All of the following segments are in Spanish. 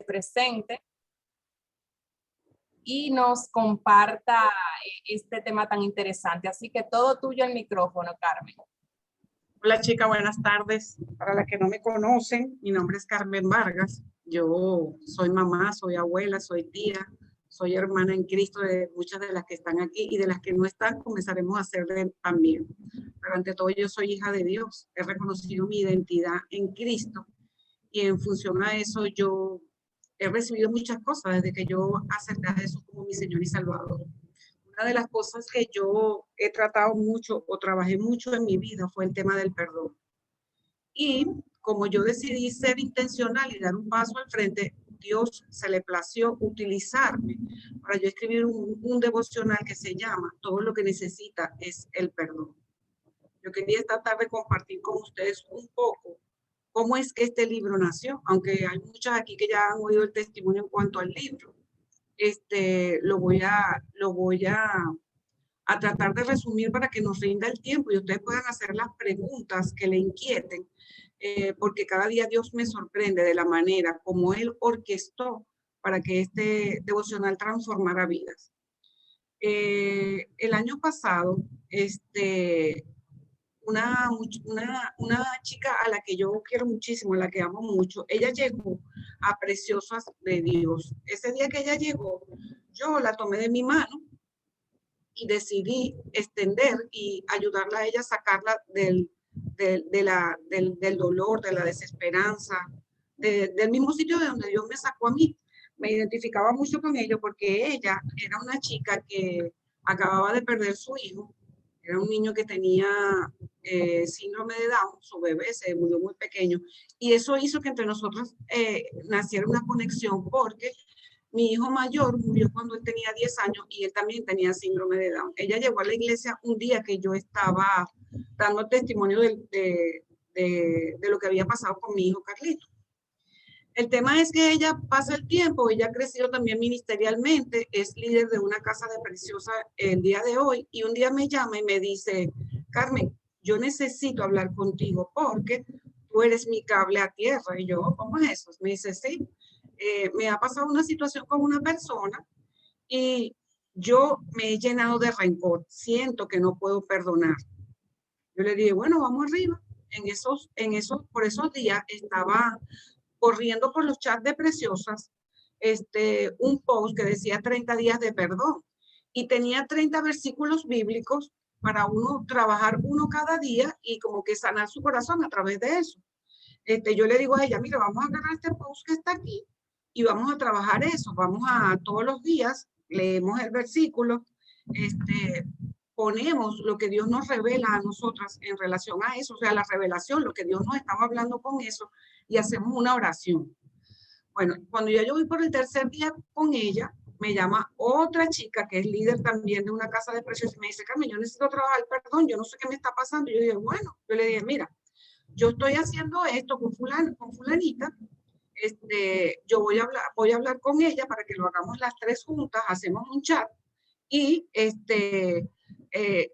presente y nos comparta este tema tan interesante. Así que todo tuyo el micrófono, Carmen. Hola chica, buenas tardes. Para las que no me conocen, mi nombre es Carmen Vargas. Yo soy mamá, soy abuela, soy tía, soy hermana en Cristo de muchas de las que están aquí y de las que no están comenzaremos a ser también. Pero ante todo yo soy hija de Dios. He reconocido mi identidad en Cristo y en función a eso yo he recibido muchas cosas desde que yo acepté a Jesús como mi Señor y Salvador. Una de las cosas que yo he tratado mucho o trabajé mucho en mi vida fue el tema del perdón. Y como yo decidí ser intencional y dar un paso al frente, Dios se le plació utilizarme para yo escribir un devocional que se llama Todo lo que necesita es el perdón. Yo quería esta tarde compartir con ustedes un poco cómo es que este libro nació, aunque hay muchas aquí que ya han oído el testimonio en cuanto al libro. Lo voy a tratar de resumir para que nos rinda el tiempo y ustedes puedan hacer las preguntas que le inquieten, porque cada día Dios me sorprende de la manera como Él orquestó para que este devocional transformara vidas. El año pasado, una chica a la que yo quiero muchísimo, a la que amo mucho, ella llegó a Preciosas de Dios. Ese día que ella llegó, yo la tomé de mi mano y decidí extender y ayudarla a ella a sacarla del dolor, de la desesperanza, del mismo sitio de donde Dios me sacó a mí. Me identificaba mucho con ello porque ella era una chica que acababa de perder su hijo. Era un niño que tenía síndrome de Down, su bebé se murió muy pequeño. Y eso hizo que entre nosotros naciera una conexión porque mi hijo mayor murió cuando él tenía 10 años y él también tenía síndrome de Down. Ella llegó a la iglesia un día que yo estaba dando testimonio de lo que había pasado con mi hijo Carlito. El tema es que ella pasa el tiempo, ella ha crecido también ministerialmente, es líder de una casa de Preciosa el día de hoy y un día me llama y me dice, Carmen, yo necesito hablar contigo porque tú eres mi cable a tierra. Y yo, ¿cómo es eso? Me dice, sí, me ha pasado una situación con una persona y yo me he llenado de rencor, siento que no puedo perdonar. Yo le dije, bueno, vamos arriba. Por esos días estaba corriendo por los chats de Preciosas, un post que decía 30 días de perdón y tenía 30 versículos bíblicos para uno trabajar uno cada día y como que sanar su corazón a través de eso. Yo le digo a ella, mira, vamos a agarrar este post que está aquí y vamos a trabajar eso, vamos a todos los días, leemos el versículo, ponemos lo que Dios nos revela a nosotras en relación a eso, o sea, la revelación, lo que Dios nos estaba hablando con eso, y hacemos una oración. Bueno, cuando ya yo voy por el tercer día con ella, me llama otra chica que es líder también de una casa de precios y me dice, Carmen, yo necesito trabajar el perdón, yo no sé qué me está pasando. Y yo dije, bueno, yo le dije, mira, yo estoy haciendo esto con fulanita, yo voy a hablar con ella para que lo hagamos las tres juntas, hacemos un chat y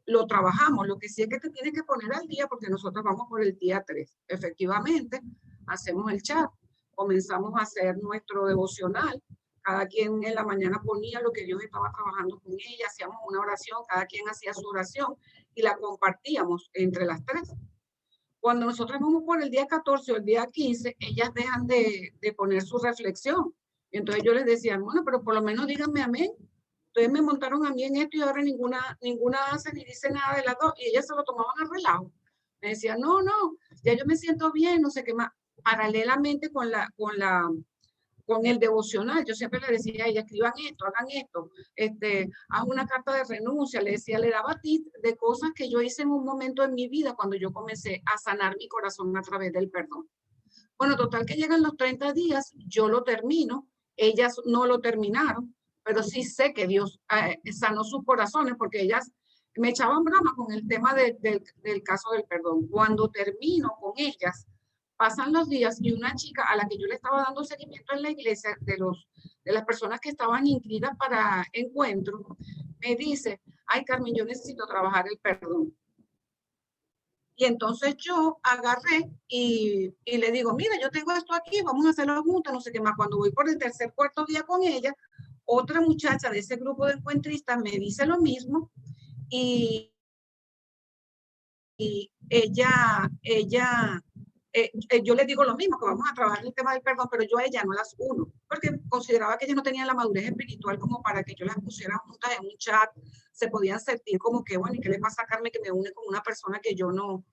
lo trabajamos. Lo que sí es que te tienes que poner al día porque nosotros vamos por el día 3. Efectivamente, hacemos el chat, comenzamos a hacer nuestro devocional. Cada quien en la mañana ponía lo que Dios estaba trabajando con ella, hacíamos una oración, cada quien hacía su oración y la compartíamos entre las tres. Cuando nosotros vamos por el día 14 o el día 15, ellas dejan de poner su reflexión. Y entonces yo les decía, bueno, pero por lo menos díganme amén. Entonces me montaron a mí en esto y ahora ninguna hace ni dice nada de las dos. Y ellas se lo tomaban a relajo. Me decían, no, ya yo me siento bien, no sé qué más. Paralelamente con el devocional, yo siempre le decía a ella, escriban esto, hagan esto, haz una carta de renuncia, le decía, le daba tips de cosas que yo hice en un momento en mi vida cuando yo comencé a sanar mi corazón a través del perdón. Bueno, total que llegan los 30 días, yo lo termino, ellas no lo terminaron, pero sí sé que Dios sanó sus corazones porque ellas me echaban broma con el tema del caso del perdón. Cuando termino con ellas, pasan los días y una chica a la que yo le estaba dando seguimiento en la iglesia de las personas que estaban inscritas para encuentro, me dice, ay Carmen, yo necesito trabajar el perdón. Y entonces yo agarré y le digo, mira, yo tengo esto aquí, vamos a hacerlo juntas, no sé qué más. Cuando voy por el tercer, cuarto día con ella, otra muchacha de ese grupo de encuentristas me dice lo mismo y yo le digo lo mismo, que vamos a trabajar el tema del perdón, pero yo a ella no las uno, porque consideraba que ella no tenía la madurez espiritual como para que yo las pusiera juntas en un chat, se podían sentir como que, bueno, ¿y qué le pasa a Carmen que me une con una persona que yo no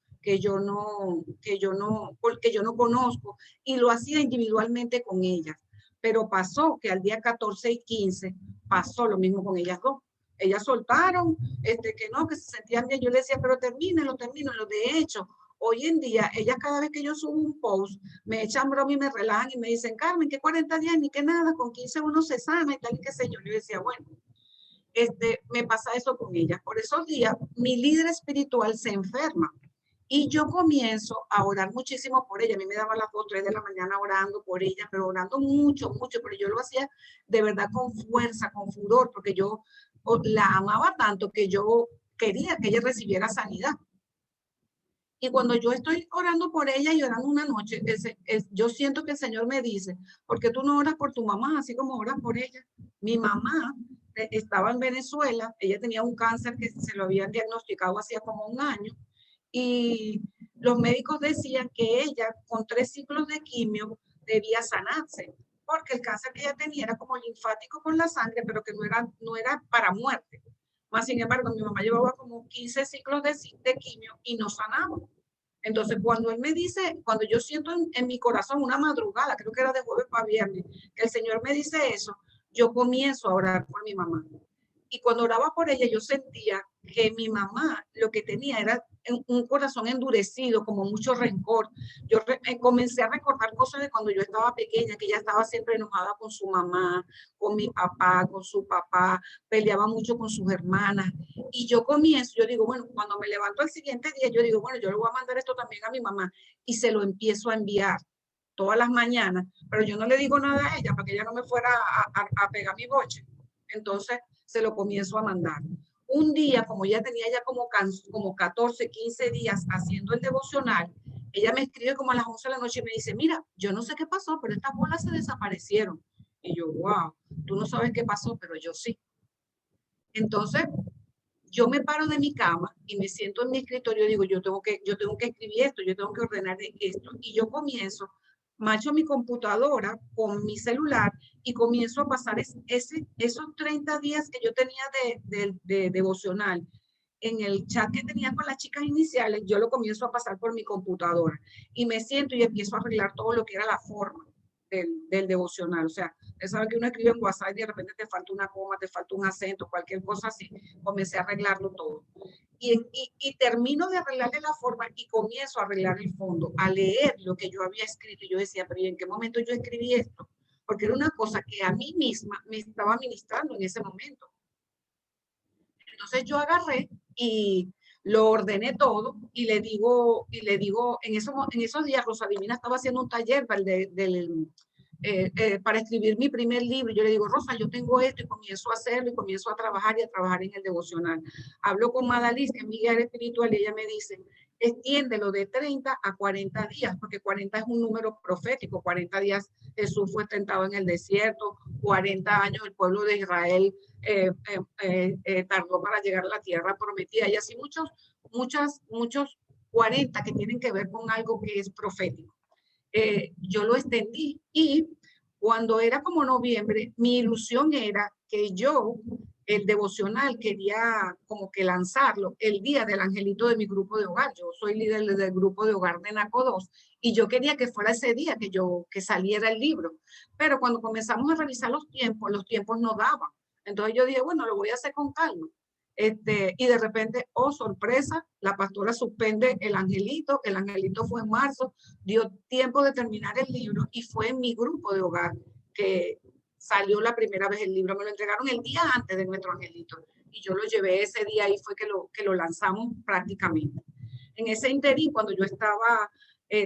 conozco? Y lo hacía individualmente con ellas. Pero pasó que al día 14 y 15 pasó lo mismo con ellas dos. Ellas soltaron, que no, que se sentían bien. Yo le decía, pero termínenlo. De hecho, hoy en día, ellas cada vez que yo subo un post, me echan broma y me relajan y me dicen, Carmen, que 40 días ni que nada, con 15 uno se sana y tal y qué sé yo. Yo decía, bueno, me pasa eso con ellas. Por esos días, mi líder espiritual se enferma. Y yo comienzo a orar muchísimo por ella. A mí me daban las 2, 3 de la mañana orando por ella, pero orando mucho, mucho. Pero yo lo hacía de verdad con fuerza, con furor, porque yo la amaba tanto que yo quería que ella recibiera sanidad. Y cuando yo estoy orando por ella y orando una noche, yo siento que el Señor me dice, ¿por qué tú no oras por tu mamá, así como oras por ella? Mi mamá estaba en Venezuela, ella tenía un cáncer que se lo habían diagnosticado hacía como un año, y los médicos decían que ella con 3 ciclos de quimio debía sanarse, porque el cáncer que ella tenía era como linfático con la sangre, pero que no era para muerte. Más sin embargo, mi mamá llevaba como 15 ciclos de quimio y no sanaba. Entonces, cuando él me dice, cuando yo siento en mi corazón una madrugada, creo que era de jueves para viernes, que el Señor me dice eso, yo comienzo a orar por mi mamá. Y cuando oraba por ella, yo sentía que mi mamá lo que tenía era un corazón endurecido, como mucho rencor. Yo comencé a recordar cosas de cuando yo estaba pequeña, que ella estaba siempre enojada con su mamá, con mi papá, con su papá, peleaba mucho con sus hermanas. Y yo digo, bueno, cuando me levanto el siguiente día, yo digo, bueno, yo le voy a mandar esto también a mi mamá. Y se lo empiezo a enviar todas las mañanas, pero yo no le digo nada a ella para que ella no me fuera a pegar mi boche. Entonces, se lo comienzo a mandar. Un día, como ya tenía ya como 14, 15 días haciendo el devocional, ella me escribe como a las 11 de la noche y me dice, mira, yo no sé qué pasó, pero estas bolas se desaparecieron. Y yo, wow, tú no sabes qué pasó, pero yo sí. Entonces, yo me paro de mi cama y me siento en mi escritorio y digo, yo tengo que escribir esto, yo tengo que ordenar esto. Y yo comienzo, marcho mi computadora con mi celular y comienzo a pasar esos 30 días que yo tenía de devocional en el chat que tenía con las chicas iniciales, yo lo comienzo a pasar por mi computadora y me siento y empiezo a arreglar todo lo que era la forma del devocional. O sea, usted sabe que uno escribe en WhatsApp y de repente te falta una coma, te falta un acento, cualquier cosa así. Comencé a arreglarlo todo. Y termino de arreglarle la forma y comienzo a arreglar el fondo, a leer lo que yo había escrito. Y yo decía, pero ¿y en qué momento yo escribí esto? Porque era una cosa que a mí misma me estaba ministrando en ese momento. Entonces yo agarré y lo ordené todo y le digo, en esos días Rosa Divina estaba haciendo un taller para escribir mi primer libro. Yo le digo, Rosa, yo tengo esto y comienzo a hacerlo y comienzo a trabajar en el devocional. Hablo con Madalis, que es mi guía espiritual, y ella me dice, extiéndelo de 30 a 40 días, porque 40 es un número profético. 40 días Jesús fue tentado en el desierto, 40 años el pueblo de Israel tardó para llegar a la tierra prometida, y así muchos 40 que tienen que ver con algo que es profético. Yo lo extendí y cuando era como noviembre, mi ilusión era que el devocional, quería como que lanzarlo el día del angelito de mi grupo de hogar. Yo soy líder del grupo de hogar de NACO 2 y yo quería que fuera ese día que saliera el libro. Pero cuando comenzamos a revisar los tiempos no daban. Entonces yo dije, bueno, lo voy a hacer con calma. Y de repente, oh, sorpresa, la pastora suspende el angelito fue en marzo, dio tiempo de terminar el libro y fue en mi grupo de hogar que salió la primera vez el libro. Me lo entregaron el día antes de nuestro angelito y yo lo llevé ese día y fue que lo lanzamos prácticamente. En ese interín, cuando yo estaba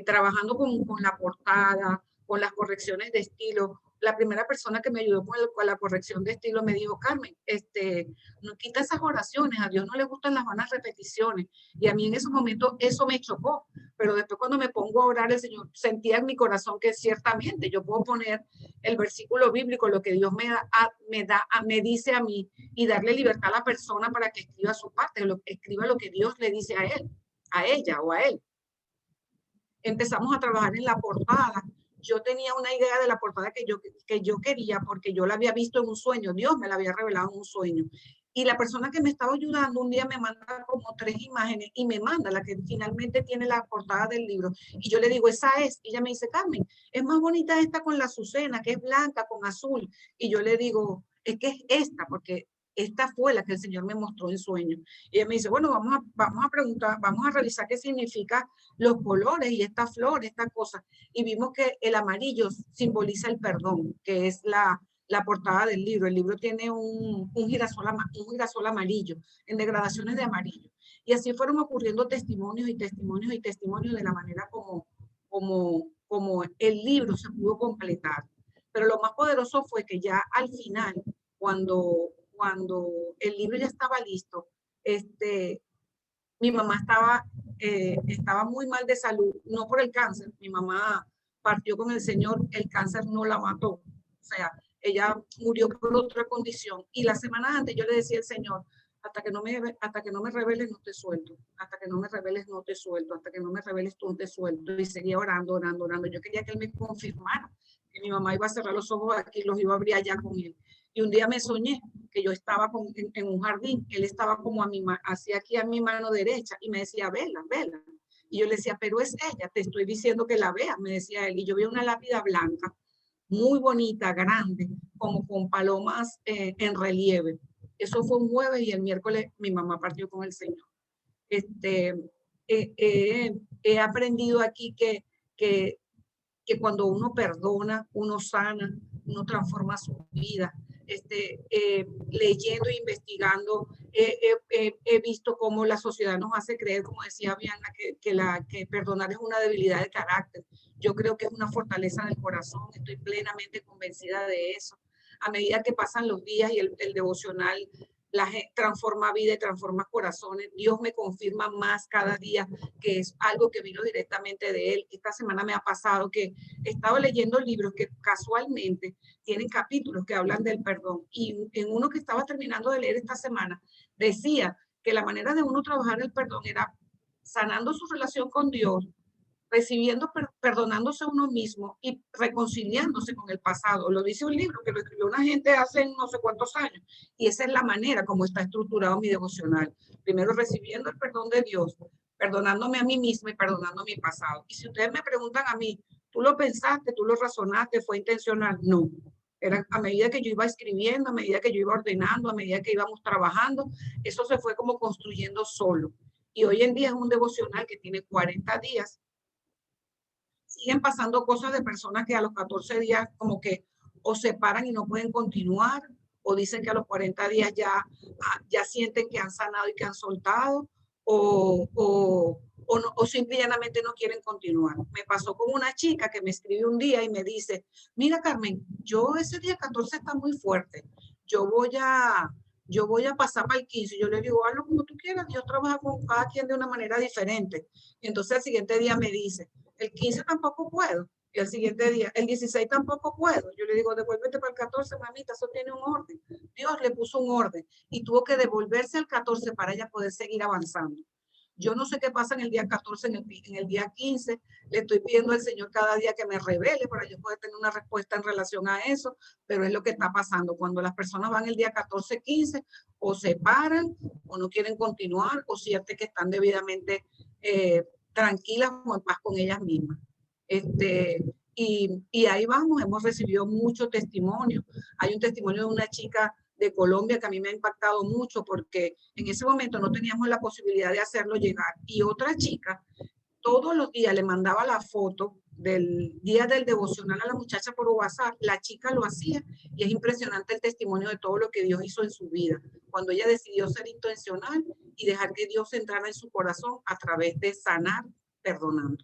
trabajando con la portada, con las correcciones de estilo, la primera persona que me ayudó con la corrección de estilo me dijo, Carmen, no quita esas oraciones, a Dios no le gustan las vanas repeticiones. Y a mí en ese momento eso me chocó, pero después cuando me pongo a orar, el Señor sentía en mi corazón que ciertamente yo puedo poner el versículo bíblico, lo que Dios me dice a mí, y darle libertad a la persona para que escriba su parte, escriba lo que Dios le dice a él, a ella o a él. Empezamos a trabajar en la portada. Yo tenía una idea de la portada que yo quería porque yo la había visto en un sueño. Dios me la había revelado en un sueño. Y la persona que me estaba ayudando un día me manda como 3 imágenes y me manda la que finalmente tiene la portada del libro. Y yo le digo, esa es. Y ella me dice, Carmen, es más bonita esta con la azucena, que es blanca con azul. Y yo le digo, es que es esta, porque esta fue la que el Señor me mostró en sueño. Y ella me dice, bueno, vamos a preguntar, vamos a revisar qué significa los colores y esta flor, esta cosa. Y vimos que el amarillo simboliza el perdón, que es la portada del libro. El libro tiene un girasol amarillo, en degradaciones de amarillo. Y así fueron ocurriendo testimonios y testimonios y testimonios de la manera como el libro se pudo completar. Pero lo más poderoso fue que ya al final, cuando el libro ya estaba listo, mi mamá estaba muy mal de salud, no por el cáncer. Mi mamá partió con el Señor, el cáncer no la mató. O sea, ella murió por otra condición. Y la semana antes yo le decía al Señor, hasta que no me reveles, no te suelto. Hasta que no me reveles, no te suelto. Hasta que no me reveles, tú no te suelto. Y seguía orando, orando, orando. Yo quería que él me confirmara que mi mamá iba a cerrar los ojos aquí y los iba a abrir allá con él. Y un día me soñé que yo estaba en un jardín, él estaba como hacia aquí a mi mano derecha y me decía, vela, vela. Y yo le decía, pero es ella, te estoy diciendo que la veas, me decía él. Y yo vi una lápida blanca, muy bonita, grande, como con palomas en relieve. Eso fue un jueves y el miércoles mi mamá partió con el Señor. He aprendido aquí que cuando uno perdona, uno sana, uno transforma su vida. Leyendo e investigando, he visto cómo la sociedad nos hace creer, como decía Bianca, que perdonar es una debilidad de carácter. Yo creo que es una fortaleza del corazón, estoy plenamente convencida de eso. A medida que pasan los días y el devocional transforma vida y transforma corazones, Dios me confirma más cada día que es algo que vino directamente de Él. Esta semana me ha pasado que he estado leyendo libros que casualmente tienen capítulos que hablan del perdón. Y en uno que estaba terminando de leer esta semana, decía que la manera de uno trabajar el perdón era sanando su relación con Dios, perdonándose a uno mismo y reconciliándose con el pasado. Lo dice un libro que lo escribió una gente hace no sé cuántos años. Y esa es la manera como está estructurado mi devocional. Primero recibiendo el perdón de Dios, perdonándome a mí misma y perdonando mi pasado. Y si ustedes me preguntan a mí, ¿tú lo pensaste, tú lo razonaste, fue intencional? No. Era a medida que yo iba escribiendo, a medida que yo iba ordenando, a medida que íbamos trabajando, eso se fue como construyendo solo. Y hoy en día es un devocional que tiene 40 días. Siguen pasando cosas de personas que a los 14 días como que o se paran y no pueden continuar, o dicen que a los 40 días ya sienten que han sanado y que han soltado, o simplemente no quieren continuar. Me pasó con una chica que me escribe un día y me dice, mira Carmen, yo ese día 14 está muy fuerte, yo voy a pasar para el 15. Yo le digo, hazlo como tú quieras, Dios trabaja con cada quien de una manera diferente. Y entonces el siguiente día me dice, el 15 tampoco puedo. Y el siguiente día, el 16 tampoco puedo. Yo le digo, devuélvete para el 14, mamita, eso tiene un orden. Dios le puso un orden y tuvo que devolverse al 14 para ella poder seguir avanzando. Yo no sé qué pasa en el día 14, en el día 15. Le estoy pidiendo al Señor cada día que me revele para yo poder tener una respuesta en relación a eso, pero es lo que está pasando. Cuando las personas van el día 14, 15, o se paran, o no quieren continuar, o sienten que están debidamente tranquilas o en paz con ellas mismas. Y ahí vamos, hemos recibido mucho testimonio. Hay un testimonio de una chica de Colombia que a mí me ha impactado mucho porque en ese momento no teníamos la posibilidad de hacerlo llegar. Y otra chica todos los días le mandaba la foto del día del devocional a la muchacha por WhatsApp. La chica lo hacía y es impresionante el testimonio de todo lo que Dios hizo en su vida. Cuando ella decidió ser intencional y dejar que Dios entrara en su corazón a través de sanar, perdonando.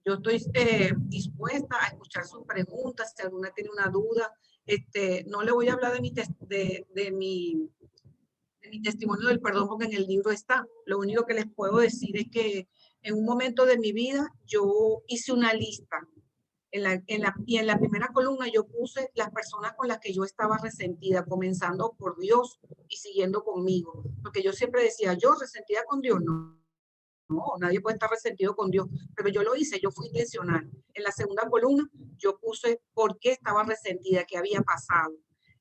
Yo estoy dispuesta a escuchar sus preguntas, si alguna tiene una duda. No le voy a hablar de mi testimonio del perdón porque en el libro está. Lo único que les puedo decir es que en un momento de mi vida yo hice una lista. Y en la primera columna yo puse las personas con las que yo estaba resentida, comenzando por Dios y siguiendo conmigo. Porque yo siempre decía, yo resentida con Dios, no. No, nadie puede estar resentido con Dios, pero yo lo hice, yo fui intencional. En la segunda columna yo puse por qué estaba resentida, qué había pasado.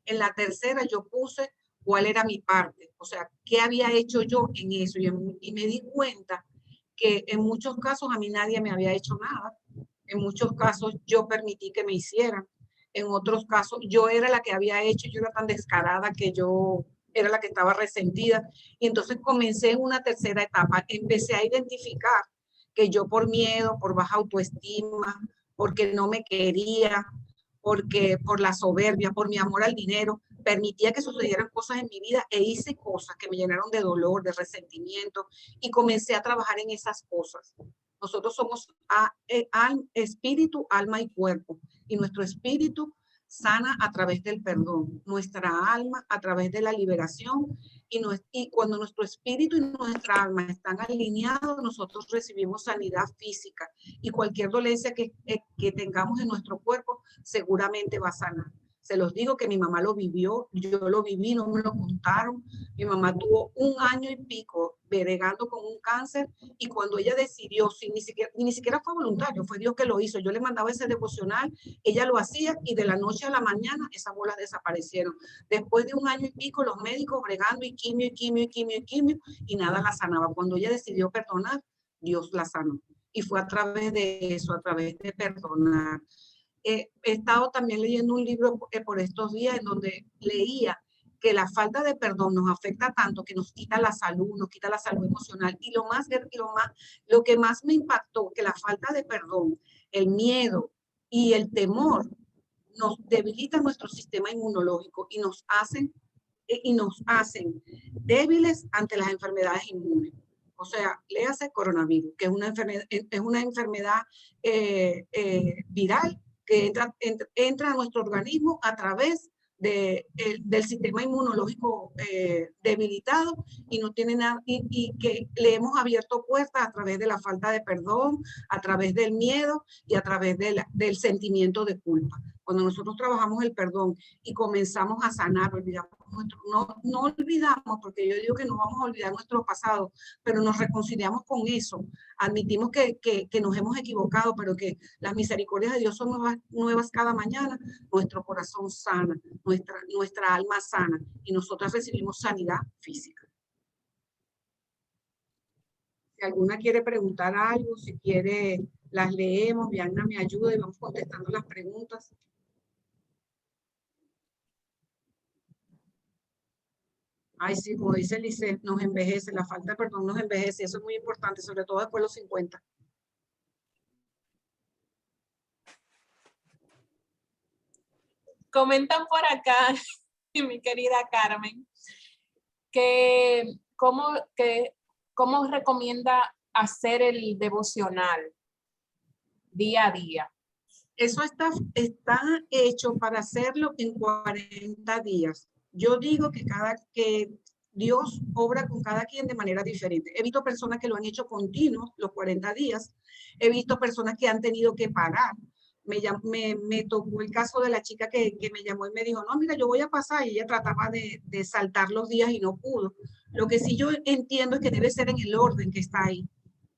En la tercera yo puse cuál era mi parte, o sea, qué había hecho yo en eso. Y me di cuenta que en muchos casos a mí nadie me había hecho nada. En muchos casos yo permití que me hicieran. En otros casos yo era la que había hecho, yo era tan descarada que yo era la que estaba resentida. Y entonces comencé en una tercera etapa, empecé a identificar que yo por miedo, por baja autoestima, porque no me quería, porque por la soberbia, por mi amor al dinero, permitía que sucedieran cosas en mi vida e hice cosas que me llenaron de dolor, de resentimiento y comencé a trabajar en esas cosas. Nosotros somos espíritu, alma y cuerpo y nuestro espíritu sana a través del perdón, nuestra alma a través de la liberación y cuando nuestro espíritu y nuestra alma están alineados, nosotros recibimos sanidad física y cualquier dolencia que tengamos en nuestro cuerpo seguramente va a sanar. Se los digo que mi mamá lo vivió, yo lo viví, no me lo contaron. Mi mamá tuvo 1 año y pico bregando con un cáncer y cuando ella decidió, ni siquiera fue voluntario, fue Dios que lo hizo. Yo le mandaba ese devocional, ella lo hacía y de la noche a la mañana esas bolas desaparecieron. Después de 1 año y pico, los médicos bregando y quimio y nada la sanaba. Cuando ella decidió perdonar, Dios la sanó. Y fue a través de eso, a través de perdonar. He estado también leyendo un libro por estos días en donde leía que la falta de perdón nos afecta tanto que nos quita la salud emocional. Y lo que más me impactó, que la falta de perdón, el miedo y el temor nos debilitan nuestro sistema inmunológico y nos hacen débiles ante las enfermedades inmunes. O sea, léase coronavirus, que es una enfermedad viral que entra a nuestro organismo a través del sistema inmunológico debilitado y no tiene nada, y que le hemos abierto puertas a través de la falta de perdón, a través del miedo y a través del sentimiento de culpa. Cuando nosotros trabajamos el perdón y comenzamos a sanar, no olvidamos, porque yo digo que no vamos a olvidar nuestro pasado, pero nos reconciliamos con eso, admitimos que nos hemos equivocado, pero que las misericordias de Dios son nuevas cada mañana, nuestro corazón sana, nuestra alma sana y nosotras recibimos sanidad física. Si alguna quiere preguntar algo, si quiere, las leemos, Vianna me ayuda y vamos contestando las preguntas. Ay, sí, como dice Lice, nos envejece, la falta de perdón nos envejece, eso es muy importante, sobre todo después de los 50. Comentan por acá, mi querida Carmen, que cómo recomienda hacer el devocional día a día. Eso está hecho para hacerlo en 40 días. Yo digo que Dios obra con cada quien de manera diferente. He visto personas que lo han hecho continuos los 40 días. He visto personas que han tenido que parar. Me tocó el caso de la chica que me llamó y me dijo, no, mira, yo voy a pasar, y ella trataba de saltar los días y no pudo. Lo que sí yo entiendo es que debe ser en el orden que está ahí,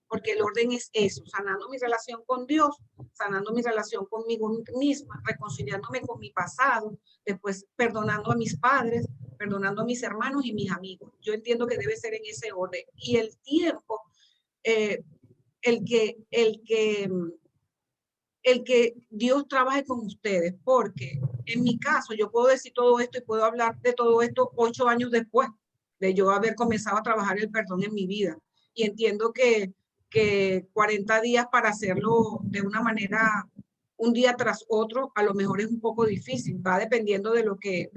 porque el orden es eso, sanando mi relación con Dios, sanando mi relación conmigo misma, reconciliándome con mi pasado, después perdonando a mis padres, perdonando a mis hermanos y mis amigos. Yo entiendo que debe ser en ese orden. Y el tiempo, el que Dios trabaje con ustedes, porque en mi caso yo puedo decir todo esto y puedo hablar de todo esto 8 años después de yo haber comenzado a trabajar el perdón en mi vida. Y entiendo que 40 días para hacerlo de una manera un día tras otro, a lo mejor es un poco difícil, va dependiendo de lo que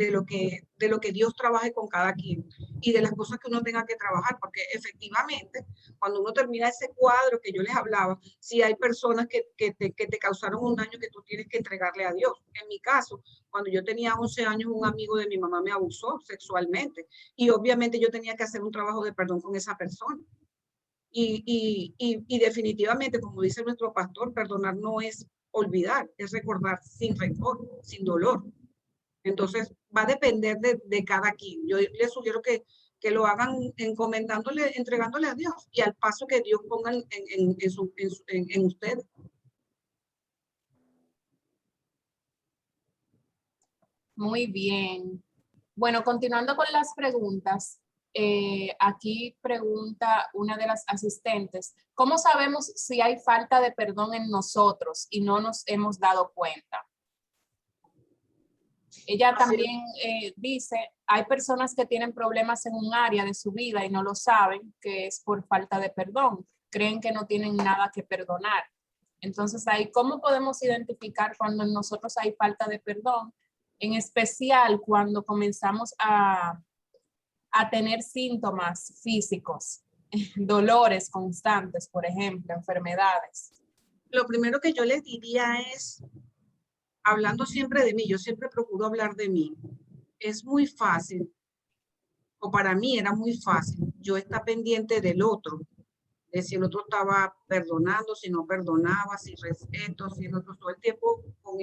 Dios trabaje con cada quien y de las cosas que uno tenga que trabajar, porque efectivamente, cuando uno termina ese cuadro que yo les hablaba, si hay personas que te causaron un daño que tú tienes que entregarle a Dios. En mi caso, cuando yo tenía 11 años, un amigo de mi mamá me abusó sexualmente y obviamente yo tenía que hacer un trabajo de perdón con esa persona. Y definitivamente, como dice nuestro pastor, perdonar no es olvidar, es recordar sin rencor, sin dolor. Entonces, va a depender de cada quien. Yo les sugiero que lo hagan encomendándole, entregándole a Dios y al paso que Dios ponga en usted. Muy bien. Bueno, continuando con las preguntas, aquí pregunta una de las asistentes, ¿cómo sabemos si hay falta de perdón en nosotros y no nos hemos dado cuenta? Ella también dice, hay personas que tienen problemas en un área de su vida y no lo saben, que es por falta de perdón. Creen que no tienen nada que perdonar. Entonces, ahí, ¿cómo podemos identificar cuando en nosotros hay falta de perdón? En especial cuando comenzamos a tener síntomas físicos, dolores constantes, por ejemplo, enfermedades. Lo primero que yo les diría es, hablando siempre de mí, yo siempre procuro hablar de mí. Es muy fácil, o para mí era muy fácil, yo estar pendiente del otro, de si el otro estaba perdonando, si no perdonaba, si respeto, si el otro todo el tiempo con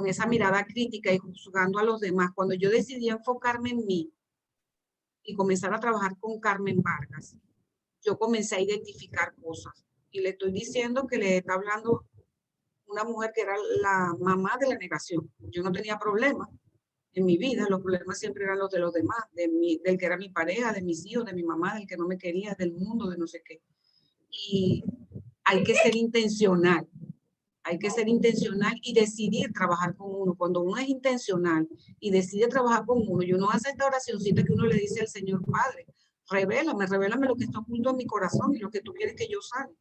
esa mirada crítica y juzgando a los demás. Cuando yo decidí enfocarme en mí y comenzar a trabajar con Carmen Vargas, yo comencé a identificar cosas. Y le estoy diciendo que le está hablando una mujer que era la mamá de la negación. Yo no tenía problemas en mi vida, los problemas siempre eran los de los demás, del que era mi pareja, de mis hijos, de mi mamá, del que no me quería, del mundo, de no sé qué. Y hay que ser intencional. Hay que ser intencional y decidir trabajar con uno. Cuando uno es intencional y decide trabajar con uno, y uno hace esta oracióncita que uno le dice al Señor Padre, revélame lo que está oculto en mi corazón y lo que tú quieres que yo sane.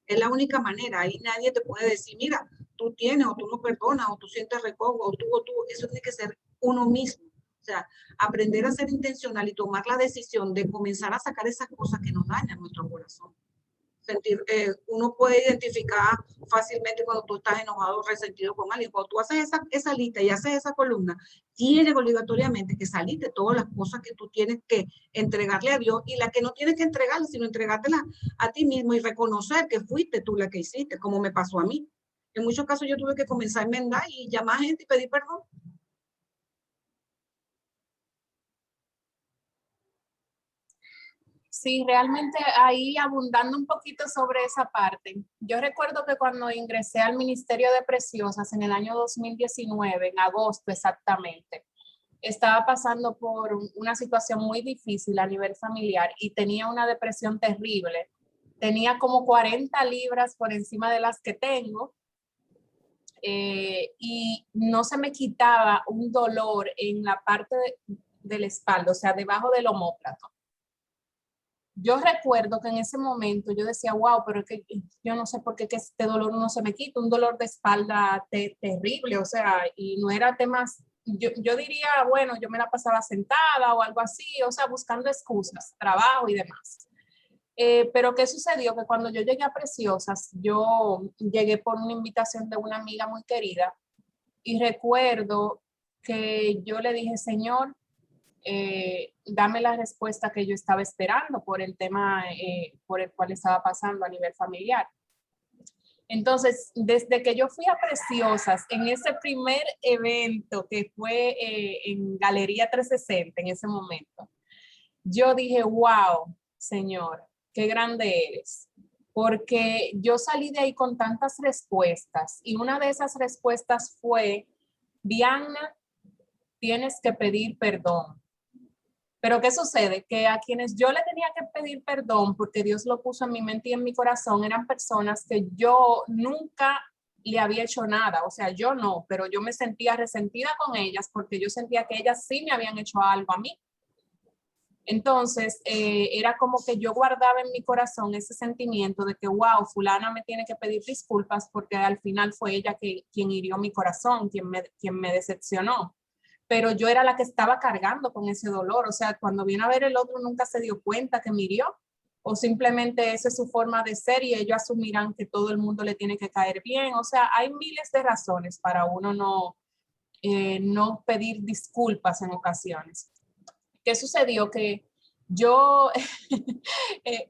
Es la única manera. Ahí nadie te puede decir, mira, tú tienes o tú no perdonas o tú sientes rencor o tú. Eso tiene que ser uno mismo. O sea, aprender a ser intencional y tomar la decisión de comenzar a sacar esas cosas que nos dañan nuestro corazón. Uno puede identificar fácilmente cuando tú estás enojado o resentido con alguien. Cuando tú haces esa lista y haces esa columna, tienes obligatoriamente que salirte todas las cosas que tú tienes que entregarle a Dios y las que no tienes que entregarle, sino entregártelas a ti mismo y reconocer que fuiste tú la que hiciste, como me pasó a mí. En muchos casos yo tuve que comenzar a enmendar y llamar a gente y pedir perdón. Sí, realmente ahí abundando un poquito sobre esa parte. Yo recuerdo que cuando ingresé al Ministerio de Preciosas en el año 2019, en agosto exactamente, estaba pasando por una situación muy difícil a nivel familiar y tenía una depresión terrible. Tenía como 40 libras por encima de las que tengo y no se me quitaba un dolor en la parte de la espalda, o sea, debajo del omóplato. Yo recuerdo que en ese momento yo decía, wow, pero es que yo no sé por qué que este dolor no se me quita, un dolor de espalda terrible, o sea, y no era temas, yo diría, bueno, yo me la pasaba sentada o algo así, o sea, buscando excusas, trabajo y demás. Pero ¿qué sucedió? Que cuando yo llegué a Preciosas, yo llegué por una invitación de una amiga muy querida y recuerdo que yo le dije, Señor, dame la respuesta que yo estaba esperando por el tema por el cual estaba pasando a nivel familiar. Entonces, desde que yo fui a Preciosas, en ese primer evento que fue en Galería 360, en ese momento, yo dije, wow, Señor, qué grande eres. Porque yo salí de ahí con tantas respuestas y una de esas respuestas fue, Diana, tienes que pedir perdón. Pero ¿qué sucede? Que a quienes yo le tenía que pedir perdón, porque Dios lo puso en mi mente y en mi corazón, eran personas que yo nunca le había hecho nada. O sea, yo no, pero yo me sentía resentida con ellas porque yo sentía que ellas sí me habían hecho algo a mí. Entonces, era como que yo guardaba en mi corazón ese sentimiento de que, wow, fulana me tiene que pedir disculpas porque al final fue ella quien hirió mi corazón, quien me decepcionó. Pero yo era la que estaba cargando con ese dolor. O sea, cuando viene a ver el otro nunca se dio cuenta que me hirió, o simplemente esa es su forma de ser y ellos asumirán que todo el mundo le tiene que caer bien. O sea, hay miles de razones para uno no pedir disculpas en ocasiones. ¿Qué sucedió? Que yo,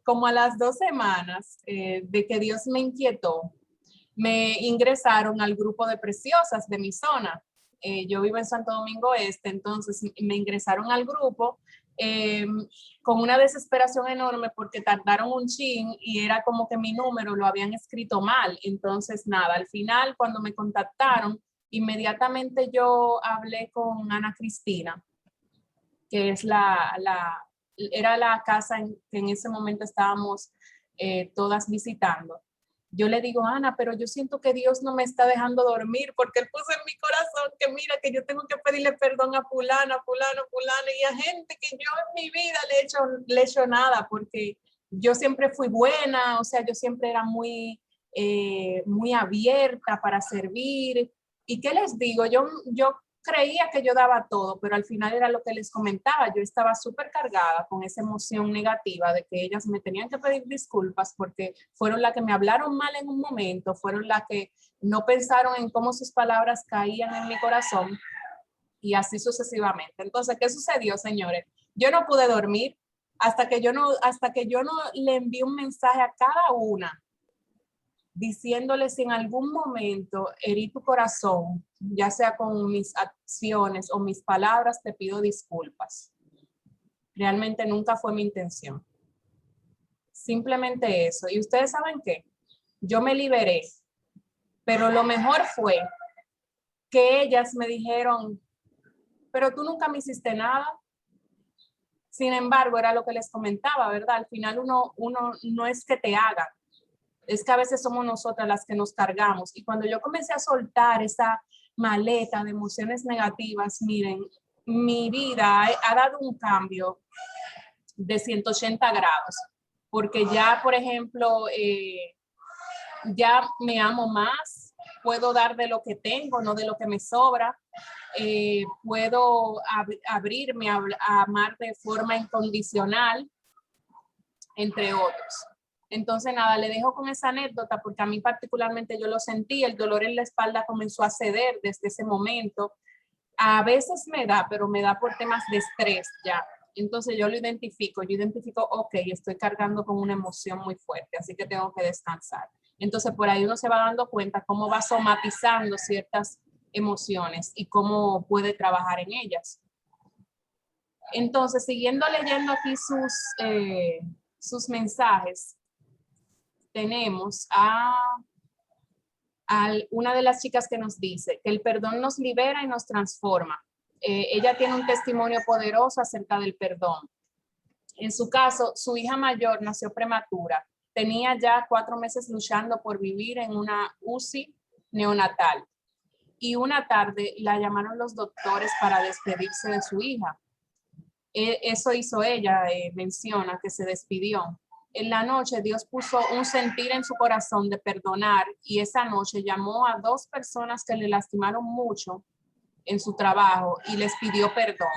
como a las 2 semanas de que Dios me inquietó, me ingresaron al grupo de preciosas de mi zona. Yo vivo en Santo Domingo Este, entonces me ingresaron al grupo con una desesperación enorme porque tardaron un chin y era como que mi número lo habían escrito mal. Entonces, nada, al final cuando me contactaron, inmediatamente yo hablé con Ana Cristina, que es era la casa que en ese momento estábamos todas visitando. Yo le digo, Ana, pero yo siento que Dios no me está dejando dormir porque Él puso en mi corazón que mira, que yo tengo que pedirle perdón a fulana, y a gente que yo en mi vida le he hecho nada, porque yo siempre fui buena, o sea, yo siempre era muy abierta para servir. ¿Y qué les digo? Yo creía que yo daba todo, pero al final era lo que les comentaba. Yo estaba súper cargada con esa emoción negativa de que ellas me tenían que pedir disculpas porque fueron las que me hablaron mal en un momento, fueron las que no pensaron en cómo sus palabras caían en mi corazón y así sucesivamente. Entonces, ¿qué sucedió, señores? Yo no pude dormir hasta que yo no le envié un mensaje a cada una diciéndole si en algún momento herí tu corazón, ya sea con mis acciones o mis palabras, te pido disculpas. Realmente nunca fue mi intención. Simplemente eso. Y ustedes saben qué, yo me liberé, pero lo mejor fue que ellas me dijeron, pero tú nunca me hiciste nada. Sin embargo, era lo que les comentaba, ¿verdad? Al final uno no es que te haga, es que a veces somos nosotras las que nos cargamos. Y cuando yo comencé a soltar esa maleta de emociones negativas, miren, mi vida ha dado un cambio de 180 grados, porque ya, por ejemplo, ya me amo más, puedo dar de lo que tengo, no de lo que me sobra. Puedo abrirme a amar de forma incondicional, entre otros. Entonces, nada, le dejo con esa anécdota porque a mí particularmente yo lo sentí, el dolor en la espalda comenzó a ceder desde ese momento. A veces me da, pero me da por temas de estrés ya. Entonces yo identifico, ok, estoy cargando con una emoción muy fuerte, así que tengo que descansar. Entonces por ahí uno se va dando cuenta cómo va somatizando ciertas emociones y cómo puede trabajar en ellas. Entonces, siguiendo leyendo aquí sus mensajes, tenemos a una de las chicas que nos dice que el perdón nos libera y nos transforma. Ella tiene un testimonio poderoso acerca del perdón. En su caso, su hija mayor nació prematura. Tenía ya 4 meses luchando por vivir en una UCI neonatal. Y una tarde la llamaron los doctores para despedirse de su hija. Eso hizo ella, menciona que se despidió. En la noche Dios puso un sentir en su corazón de perdonar y esa noche llamó a 2 personas que le lastimaron mucho en su trabajo y les pidió perdón.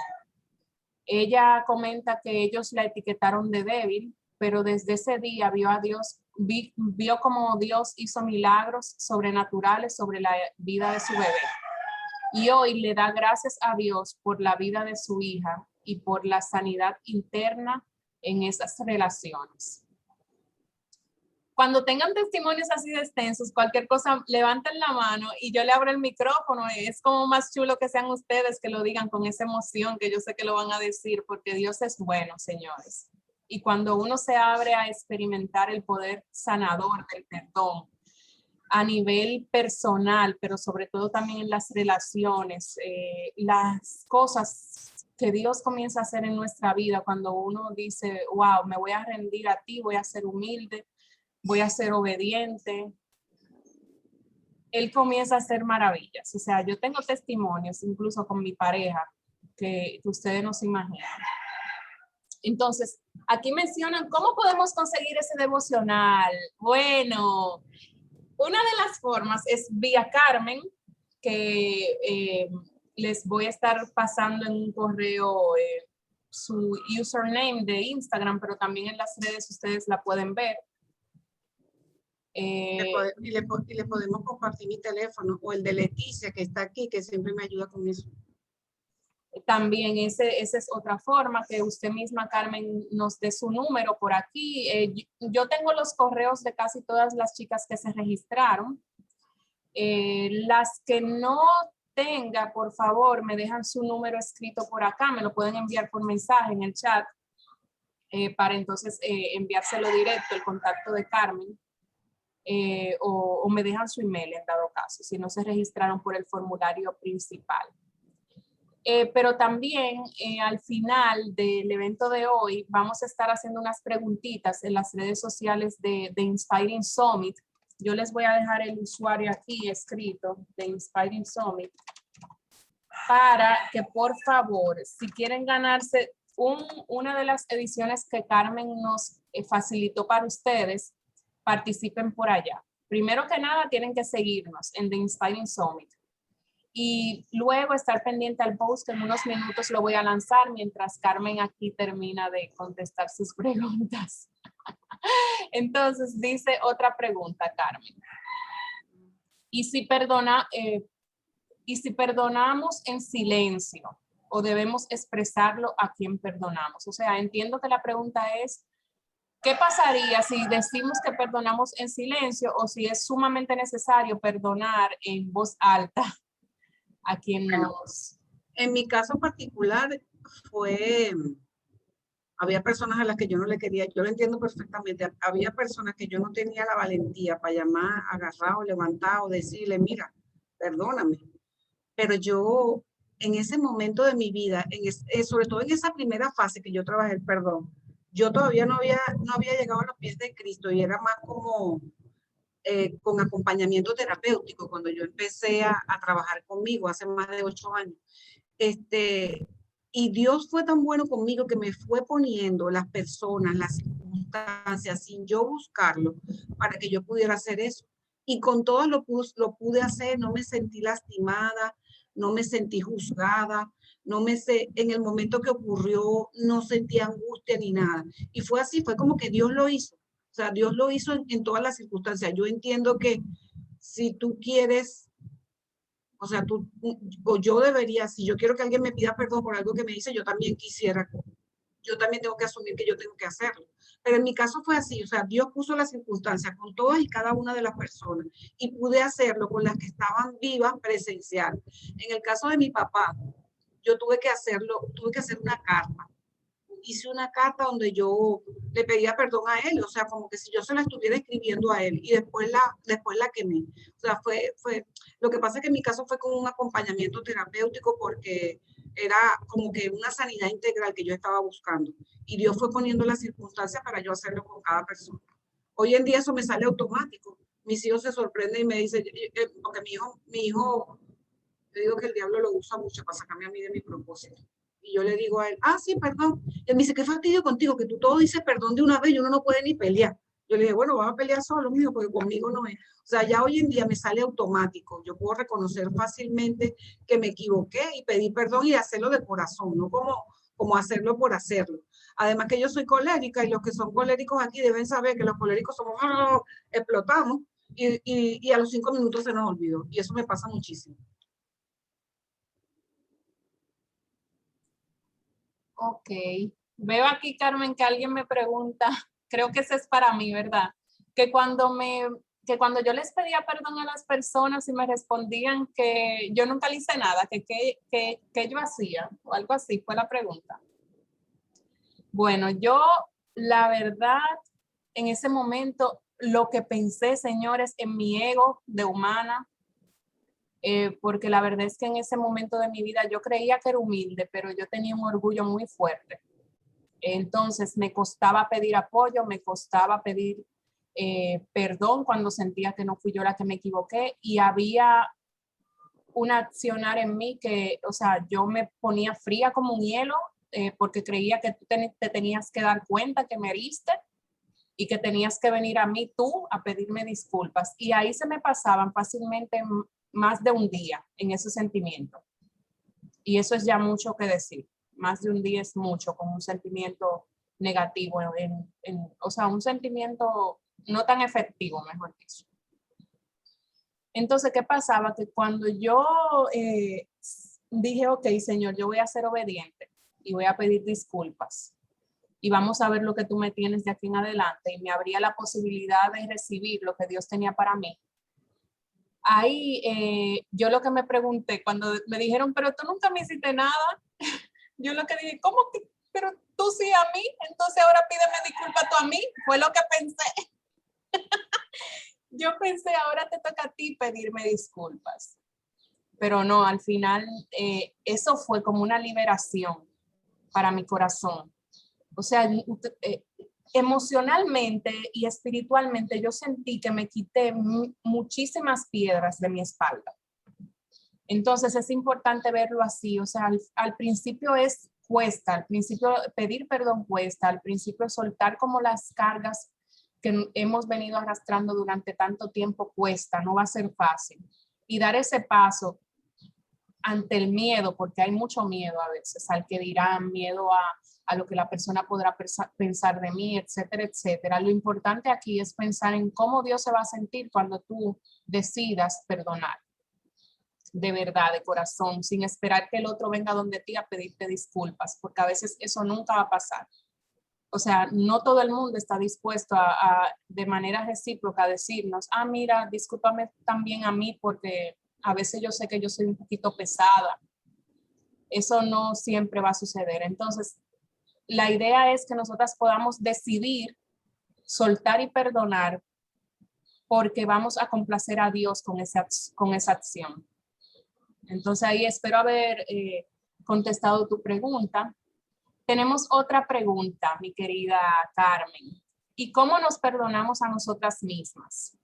Ella comenta que ellos la etiquetaron de débil, pero desde ese día vio a Dios, vio como Dios hizo milagros sobrenaturales sobre la vida de su bebé. Y hoy le da gracias a Dios por la vida de su hija y por la sanidad interna en esas relaciones. Cuando tengan testimonios así de extensos, cualquier cosa, levanten la mano y yo le abro el micrófono. Es como más chulo que sean ustedes que lo digan con esa emoción, que yo sé que lo van a decir, porque Dios es bueno, señores. Y cuando uno se abre a experimentar el poder sanador del perdón, a nivel personal, pero sobre todo también en las relaciones, las cosas que Dios comienza a hacer en nuestra vida cuando uno dice, wow, me voy a rendir a ti, voy a ser humilde, voy a ser obediente. Él comienza a hacer maravillas. O sea, yo tengo testimonios, incluso con mi pareja, que ustedes no se imaginan. Entonces, aquí mencionan cómo podemos conseguir ese devocional. Bueno, una de las formas es vía Carmen, que les voy a estar pasando en un correo su username de Instagram, pero también en las redes ustedes la pueden ver. Y le podemos compartir mi teléfono o el de Leticia, que está aquí, que siempre me ayuda con eso. También esa es otra forma, que usted misma, Carmen, nos dé su número por aquí. Yo tengo los correos de casi todas las chicas que se registraron. Las que no tenga, por favor, me dejan su número escrito por acá, me lo pueden enviar por mensaje en el chat, para entonces enviárselo directo, el contacto de Carmen. O me dejan su email en dado caso, si no se registraron por el formulario principal. Pero también al final del evento de hoy vamos a estar haciendo unas preguntitas en las redes sociales de Inspiring Summit. Yo les voy a dejar el usuario aquí escrito de Inspiring Summit para que por favor, si quieren ganarse una de las ediciones que Carmen nos facilitó para ustedes, participen por allá. Primero que nada, tienen que seguirnos en The Inspiring Summit. Y luego estar pendiente al post, que en unos minutos lo voy a lanzar mientras Carmen aquí termina de contestar sus preguntas. Entonces dice otra pregunta, Carmen. ¿Y si perdonamos en silencio o debemos expresarlo a quien perdonamos? O sea, entiendo que la pregunta es, ¿qué pasaría si decimos que perdonamos en silencio o si es sumamente necesario perdonar en voz alta a quien nos... En mi caso particular había personas a las que yo no le quería, yo lo entiendo perfectamente, había personas que yo no tenía la valentía para llamar, agarrar o levantar o decirle, mira, perdóname. Pero yo, en ese momento de mi vida, sobre todo en esa primera fase que yo trabajé el perdón, yo todavía no había llegado a los pies de Cristo y era más como con acompañamiento terapéutico cuando yo empecé a trabajar conmigo hace más de 8 años. Y Dios fue tan bueno conmigo que me fue poniendo las personas, las circunstancias, sin yo buscarlo, para que yo pudiera hacer eso. Y con todo lo pude hacer, no me sentí lastimada, no me sentí juzgada, en el momento que ocurrió, no sentí angustia ni nada. Y fue así, fue como que Dios lo hizo. O sea, Dios lo hizo en todas las circunstancias. Yo entiendo que si tú quieres, o sea, yo debería, si yo quiero que alguien me pida perdón por algo que me dice, yo también tengo que asumir que yo tengo que hacerlo. Pero en mi caso fue así, o sea, Dios puso las circunstancias con todas y cada una de las personas y pude hacerlo con las que estaban vivas presencial. En el caso de mi papá, yo tuve que hacer una carta. Hice una carta donde yo le pedía perdón a él, o sea, como que si yo se la estuviera escribiendo a él y después la quemé. O sea, lo que pasa es que en mi caso fue con un acompañamiento terapéutico porque era como que una sanidad integral que yo estaba buscando y Dios fue poniendo las circunstancias para yo hacerlo con cada persona. Hoy en día eso me sale automático. Mis hijos se sorprenden y me dicen, porque mi hijo, yo digo que el diablo lo usa mucho para sacarme a mí de mi propósito. Y yo le digo a él, sí, perdón. Y él me dice, qué fastidio contigo, que tú todo dices perdón de una vez y uno no puede ni pelear. Yo le dije, bueno, vamos a pelear solo, mijo, porque conmigo no es. O sea, ya hoy en día me sale automático. Yo puedo reconocer fácilmente que me equivoqué y pedir perdón y hacerlo de corazón, no como hacerlo por hacerlo. Además que yo soy colérica y los que son coléricos aquí deben saber que los coléricos somos, explotamos y a los 5 minutos se nos olvidó. Y eso me pasa muchísimo. Ok. Veo aquí, Carmen, que alguien me pregunta, creo que ese es para mí, ¿verdad? Que cuando yo les pedía perdón a las personas y me respondían que yo nunca le hice nada, que yo hacía, o algo así, fue la pregunta. Bueno, yo, la verdad, en ese momento, lo que pensé, señores, en mi ego de humana, porque la verdad es que en ese momento de mi vida yo creía que era humilde, pero yo tenía un orgullo muy fuerte. Entonces me costaba pedir apoyo, me costaba pedir perdón cuando sentía que no fui yo la que me equivoqué, y había un accionar en mí que, o sea, yo me ponía fría como un hielo porque creía que tú te tenías que dar cuenta que me heriste y que tenías que venir a mí tú a pedirme disculpas. Y ahí se me pasaban fácilmente más de un día en ese sentimiento. Y eso es ya mucho que decir. Más de un día es mucho con un sentimiento negativo, o sea, un sentimiento no tan efectivo, mejor dicho. Entonces, ¿qué pasaba? Que cuando yo dije, ok, Señor, yo voy a ser obediente y voy a pedir disculpas y vamos a ver lo que tú me tienes de aquí en adelante, y me abría la posibilidad de recibir lo que Dios tenía para mí. Ahí yo lo que me pregunté cuando me dijeron, pero tú nunca me hiciste nada, yo lo que dije, ¿cómo que? Pero tú sí a mí, entonces ahora pídeme disculpas tú a mí, fue lo que pensé. Yo pensé, ahora te toca a ti pedirme disculpas. Pero no, al final eso fue como una liberación para mi corazón. O sea, emocionalmente y espiritualmente yo sentí que me quité muchísimas piedras de mi espalda. Entonces es importante verlo así. O sea, al principio cuesta, al principio pedir perdón cuesta, al principio soltar como las cargas que hemos venido arrastrando durante tanto tiempo cuesta, no va a ser fácil. Y dar ese paso ante el miedo, porque hay mucho miedo a veces, al que dirán, miedo a lo que la persona podrá pensar de mí, etcétera, etcétera. Lo importante aquí es pensar en cómo Dios se va a sentir cuando tú decidas perdonar, de verdad, de corazón, sin esperar que el otro venga donde ti a pedirte disculpas, porque a veces eso nunca va a pasar. O sea, no todo el mundo está dispuesto de manera recíproca a decirnos, mira, discúlpame también a mí porque a veces yo sé que yo soy un poquito pesada. Eso no siempre va a suceder. Entonces, la idea es que nosotras podamos decidir soltar y perdonar porque vamos a complacer a Dios con esa acción. Entonces, ahí espero haber contestado tu pregunta. Tenemos otra pregunta, mi querida Carmen. ¿Y cómo nos perdonamos a nosotras mismas?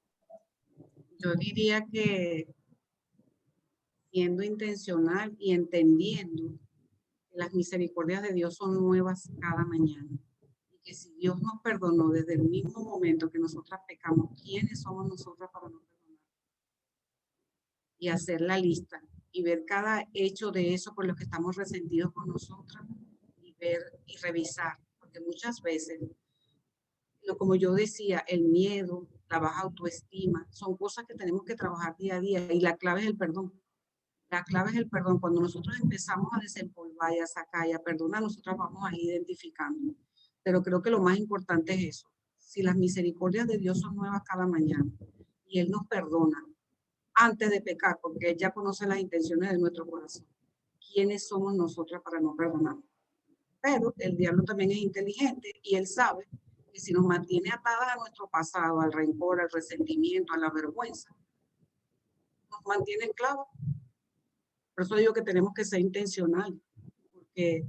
Yo diría que siendo intencional y entendiendo que las misericordias de Dios son nuevas cada mañana. Y que si Dios nos perdonó desde el mismo momento que nosotras pecamos, ¿quiénes somos nosotras para no perdonar? Y hacer la lista y ver cada hecho de eso por lo que estamos resentidos con nosotras y ver y revisar. Porque muchas veces, como yo decía, el miedo, la baja autoestima, son cosas que tenemos que trabajar día a día y la clave es el perdón. La clave es el perdón. Cuando nosotros empezamos a desempolvar y a sacar y a perdonar, nosotros vamos a ir identificando. Pero creo que lo más importante es eso. Si las misericordias de Dios son nuevas cada mañana y Él nos perdona antes de pecar, porque Él ya conoce las intenciones de nuestro corazón, ¿quiénes somos nosotras para no perdonar? Pero el diablo también es inteligente y Él sabe que si nos mantiene atadas a nuestro pasado, al rencor, al resentimiento, a la vergüenza, nos mantiene esclavos. Por eso digo que tenemos que ser intencionales, porque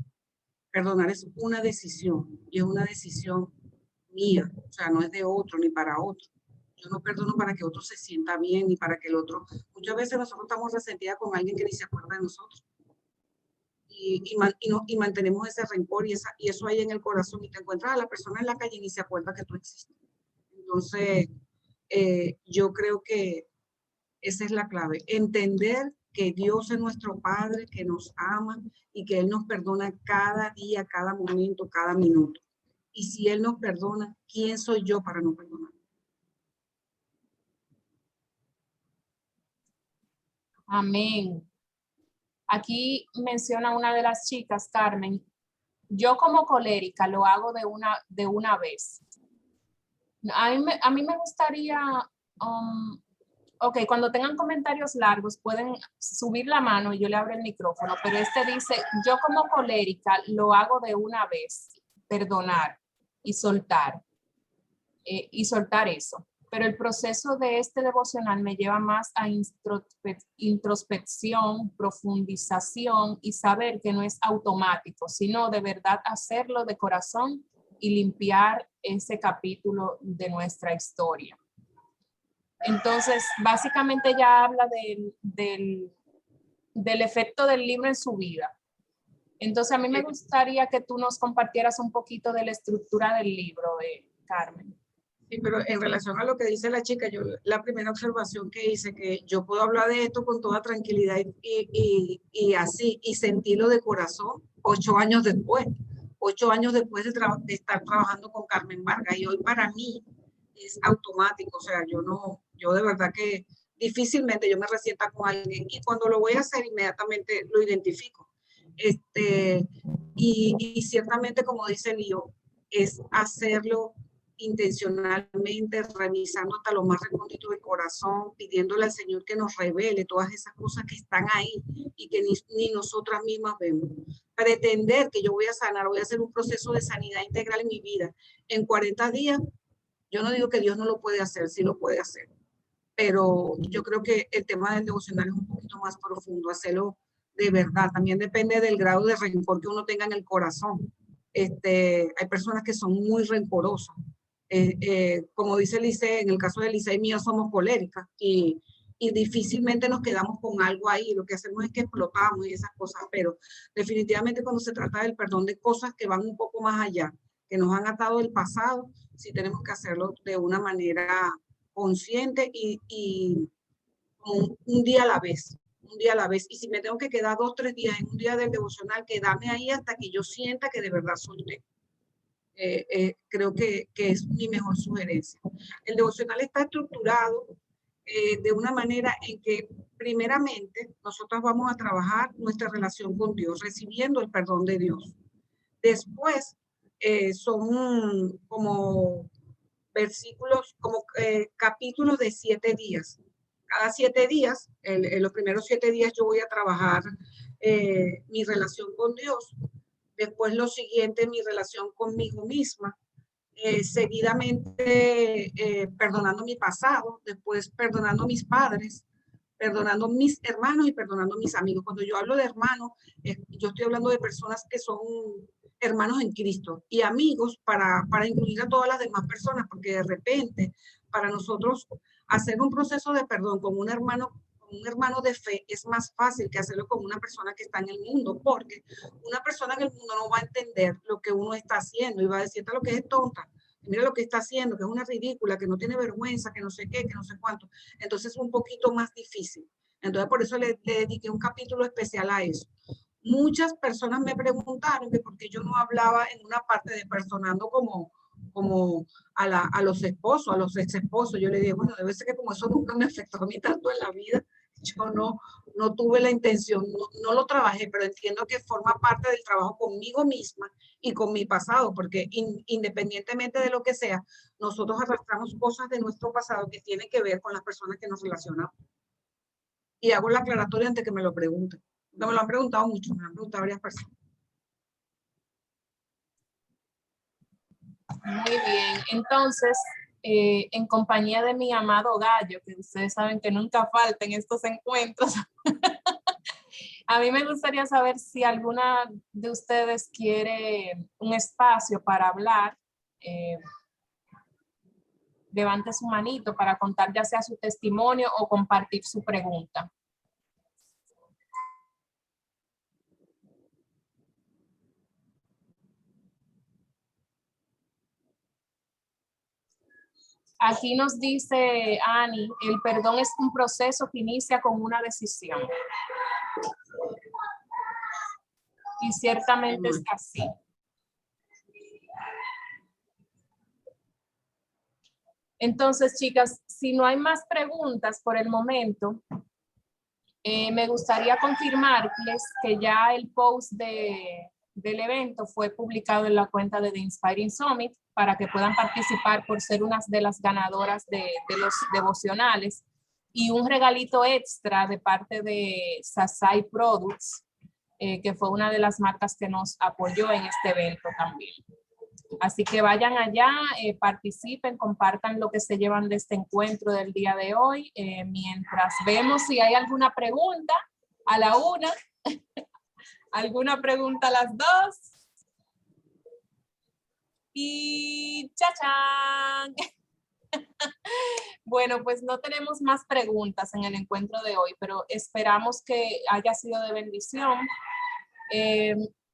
perdonar es una decisión y es una decisión mía, o sea, no es de otro ni para otro. Yo no perdono para que otro se sienta bien ni para que el otro. Muchas veces nosotros estamos resentidas con alguien que ni se acuerda de nosotros y mantenemos ese rencor y eso ahí en el corazón y te encuentras a la persona en la calle y ni se acuerda que tú existes. Entonces, yo creo que esa es la clave, entender que Dios es nuestro Padre, que nos ama y que Él nos perdona cada día, cada momento, cada minuto. Y si Él nos perdona, ¿quién soy yo para no perdonar? Amén. Aquí menciona una de las chicas, Carmen, yo como colérica lo hago de una vez. A mí me gustaría, ok, cuando tengan comentarios largos pueden subir la mano y yo le abro el micrófono, pero este dice, yo como colérica lo hago de una vez, perdonar y soltar eso. Pero el proceso de este devocional me lleva más a introspección, profundización y saber que no es automático, sino de verdad hacerlo de corazón y limpiar ese capítulo de nuestra historia. Entonces, básicamente ella habla del efecto del libro en su vida. Entonces, a mí me gustaría que tú nos compartieras un poquito de la estructura del libro, Carmen. Sí, pero en relación a lo que dice la chica, yo la primera observación que hice, que yo puedo hablar de esto con toda tranquilidad y así, y sentirlo de corazón, 8 años después. 8 años después de estar trabajando con Carmen Vargas, y hoy para mí es automático, o sea, yo de verdad que difícilmente yo me resienta con alguien, y cuando lo voy a hacer inmediatamente lo identifico. Y ciertamente, como dice Lío, es hacerlo intencionalmente, revisando hasta lo más recóndito del corazón, pidiéndole al Señor que nos revele todas esas cosas que están ahí y que ni nosotras mismas vemos. Pretender que yo voy a sanar, voy a hacer un proceso de sanidad integral en mi vida en 40 días, yo no digo que Dios no lo puede hacer, sí lo puede hacer, pero yo creo que el tema del devocional es un poquito más profundo, hacerlo de verdad. También depende del grado de rencor que uno tenga en el corazón. Hay personas que son muy rencorosas. Como dice Lice, en el caso de Lice y mío somos coléricas y difícilmente nos quedamos con algo ahí. Lo que hacemos es que explotamos y esas cosas, pero definitivamente cuando se trata del perdón de cosas que van un poco más allá, que nos han atado del pasado, sí tenemos que hacerlo de una manera consciente y un día a la vez, un día a la vez. Y si me tengo que quedar 2, 3 días en un día del devocional, quedarme ahí hasta que yo sienta que de verdad solté. Creo que es mi mejor sugerencia. El devocional está estructurado de una manera en que primeramente nosotros vamos a trabajar nuestra relación con Dios, recibiendo el perdón de Dios. Después son como versículos, como capítulos de 7 días. Cada 7 días, en los primeros 7 días yo voy a trabajar mi relación con Dios. Después lo siguiente, mi relación conmigo misma. Seguidamente perdonando mi pasado, después perdonando a mis padres, perdonando a mis hermanos y perdonando a mis amigos. Cuando yo hablo de hermanos, yo estoy hablando de personas que son hermanos en Cristo y amigos para incluir a todas las demás personas, porque de repente para nosotros hacer un proceso de perdón con un hermano de fe es más fácil que hacerlo con una persona que está en el mundo, porque una persona en el mundo no va a entender lo que uno está haciendo y va a decir, lo que es tonta, mira lo que está haciendo, que es una ridícula, que no tiene vergüenza, que no sé qué, que no sé cuánto. Entonces es un poquito más difícil. Entonces por eso le dediqué un capítulo especial a eso. Muchas personas me preguntaron que por qué yo no hablaba en una parte de perdonando como a los esposos, a los ex esposos. Yo le dije, bueno, debe ser que como eso nunca me afectó a mí tanto en la vida, yo no tuve la intención, no lo trabajé, pero entiendo que forma parte del trabajo conmigo misma y con mi pasado, porque independientemente de lo que sea, nosotros arrastramos cosas de nuestro pasado que tienen que ver con las personas que nos relacionamos. Y hago la aclaratoria antes que me lo pregunten. No me lo han preguntado mucho, me lo han preguntado varias personas. Muy bien, entonces, en compañía de mi amado gallo, que ustedes saben que nunca falta en estos encuentros, a mí me gustaría saber si alguna de ustedes quiere un espacio para hablar. Levante su manito para contar ya sea su testimonio o compartir su pregunta. Aquí nos dice Ani, el perdón es un proceso que inicia con una decisión. Y ciertamente es así. Entonces, chicas, si no hay más preguntas por el momento, me gustaría confirmarles que ya el post del evento fue publicado en la cuenta de The Inspiring Summit para que puedan participar por ser unas de las ganadoras de los devocionales y un regalito extra de parte de Sasai Products, que fue una de las marcas que nos apoyó en este evento también. Así que vayan allá, participen, compartan lo que se llevan de este encuentro del día de hoy, mientras vemos si hay alguna pregunta a la una, alguna pregunta a las dos. Y ¡chachán! Bueno, pues no tenemos más preguntas en el encuentro de hoy, pero esperamos que haya sido de bendición.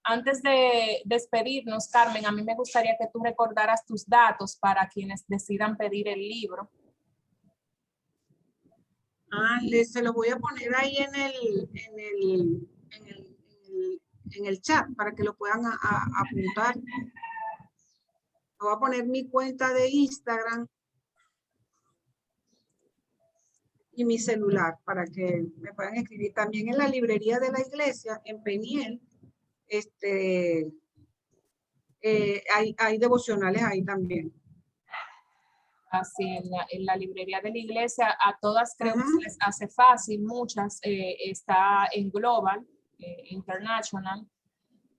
Antes de despedirnos, Carmen, a mí me gustaría que tú recordaras tus datos para quienes decidan pedir el libro. Se lo voy a poner ahí en el chat para que lo puedan apuntar. Voy a poner mi cuenta de Instagram y mi celular para que me puedan escribir. También en la librería de la iglesia, en Peniel, hay devocionales ahí también. Así, en la librería de la iglesia, a todas creo que se les hace fácil, muchas, está en Global, International,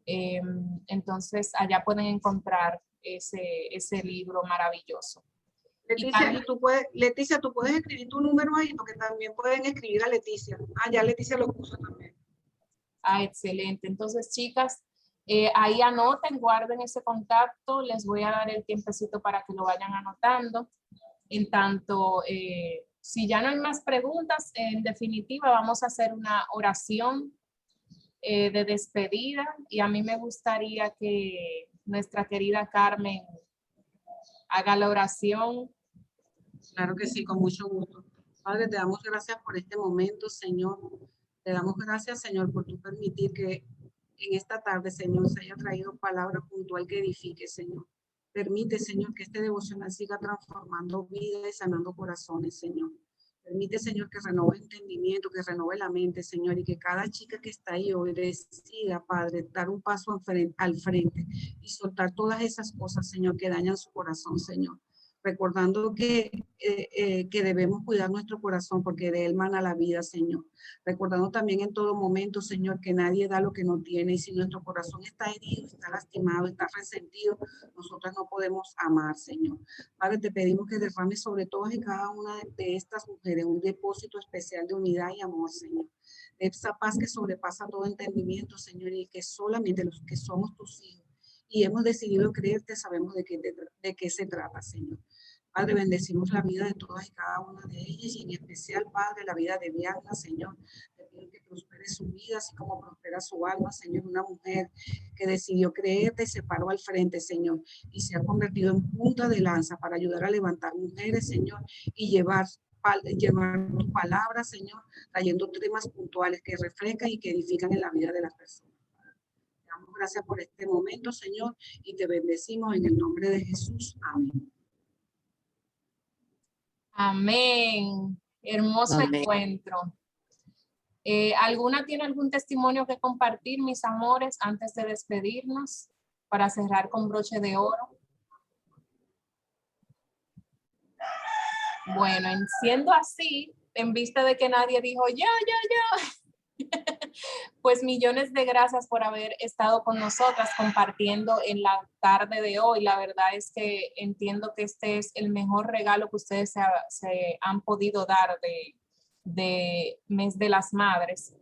entonces allá pueden encontrar ese libro maravilloso. Leticia, tú puedes escribir tu número ahí, porque también pueden escribir a Leticia. Ya Leticia lo puso también. Excelente. Entonces, chicas, ahí anoten, guarden ese contacto, les voy a dar el tiempecito para que lo vayan anotando. En tanto, si ya no hay más preguntas, en definitiva vamos a hacer una oración de despedida y a mí me gustaría que nuestra querida Carmen haga la oración. Claro que sí, con mucho gusto. Padre, te damos gracias por este momento, Señor. Te damos gracias, Señor, por tu permitir que en esta tarde, Señor, se haya traído palabra puntual que edifique, Señor. Permite, Señor, que este devocional siga transformando vidas y sanando corazones, Señor. Permite, Señor, que renove entendimiento, que renove la mente, Señor, y que cada chica que está ahí hoy decida, Padre, dar un paso al frente y soltar todas esas cosas, Señor, que dañan su corazón, Señor. Recordando que debemos cuidar nuestro corazón porque de él mana la vida, Señor. Recordando también en todo momento, Señor, que nadie da lo que no tiene y si nuestro corazón está herido, está lastimado, está resentido, nosotras no podemos amar, Señor. Padre, te pedimos que derrames sobre todas y cada una de estas mujeres un depósito especial de unidad y amor, Señor. De esa paz que sobrepasa todo entendimiento, Señor, y que solamente los que somos tus hijos y hemos decidido creerte, sabemos de qué se trata, Señor. Padre, bendecimos la vida de todas y cada una de ellas y en especial, Padre, la vida de Bianca, Señor. Te pido que prospere su vida, así como prospera su alma, Señor. Una mujer que decidió creerte y se paró al frente, Señor, y se ha convertido en punta de lanza para ayudar a levantar mujeres, Señor, y llevar tu palabra, Señor, trayendo temas puntuales que refrescan y que edifican en la vida de las personas. Te damos gracias por este momento, Señor, y te bendecimos en el nombre de Jesús. Amén. Amén. Hermoso encuentro. ¿Alguna tiene algún testimonio que compartir, mis amores, antes de despedirnos para cerrar con broche de oro? Bueno, siendo así, en vista de que nadie dijo yo, pues millones de gracias por haber estado con nosotras compartiendo en la tarde de hoy. La verdad es que entiendo que este es el mejor regalo que ustedes se han podido dar de Mes de las Madres,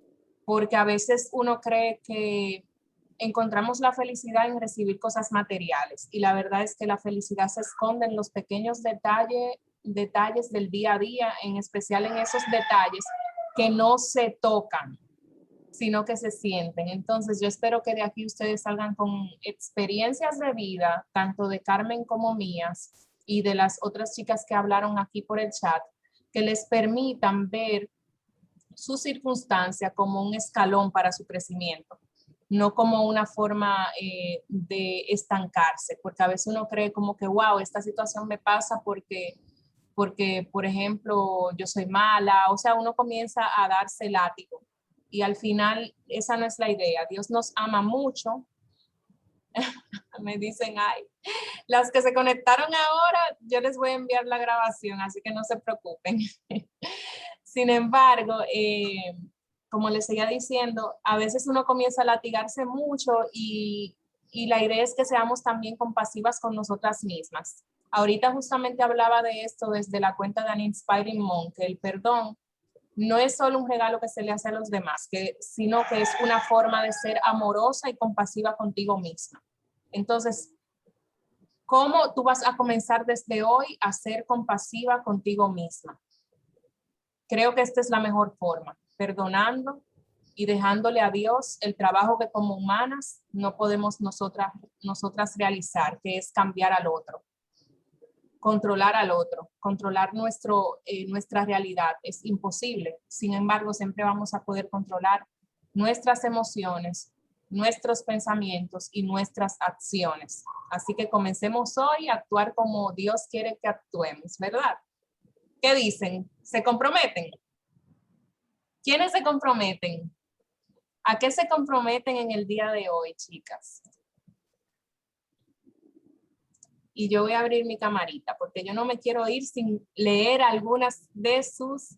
porque a veces uno cree que encontramos la felicidad en recibir cosas materiales y la verdad es que la felicidad se esconde en los pequeños detalles del día a día, en especial en esos detalles que no se tocan, sino que se sienten. Entonces yo espero que de aquí ustedes salgan con experiencias de vida, tanto de Carmen como mías y de las otras chicas que hablaron aquí por el chat, que les permitan ver su circunstancia como un escalón para su crecimiento, no como una forma de estancarse, porque a veces uno cree como que, wow, esta situación me pasa porque, por ejemplo, yo soy mala, o sea, uno comienza a darse látigo y al final esa no es la idea. Dios nos ama mucho. Me dicen, ay, las que se conectaron ahora, yo les voy a enviar la grabación, así que no se preocupen. Sin embargo, como les seguía diciendo, a veces uno comienza a latigarse mucho y la idea es que seamos también compasivas con nosotras mismas. Ahorita justamente hablaba de esto desde la cuenta de An Inspiring Mom, que el perdón no es solo un regalo que se le hace a los demás, sino que es una forma de ser amorosa y compasiva contigo misma. Entonces, ¿cómo tú vas a comenzar desde hoy a ser compasiva contigo misma? Creo que esta es la mejor forma, perdonando y dejándole a Dios el trabajo que como humanas no podemos nosotras realizar, que es cambiar al otro, controlar al otro, controlar nuestra realidad. Es imposible. Sin embargo, siempre vamos a poder controlar nuestras emociones, nuestros pensamientos y nuestras acciones. Así que comencemos hoy a actuar como Dios quiere que actuemos, ¿verdad? ¿Qué dicen? ¿Se comprometen? ¿Quiénes se comprometen? ¿A qué se comprometen en el día de hoy, chicas? Y yo voy a abrir mi camarita porque yo no me quiero ir sin leer algunas de sus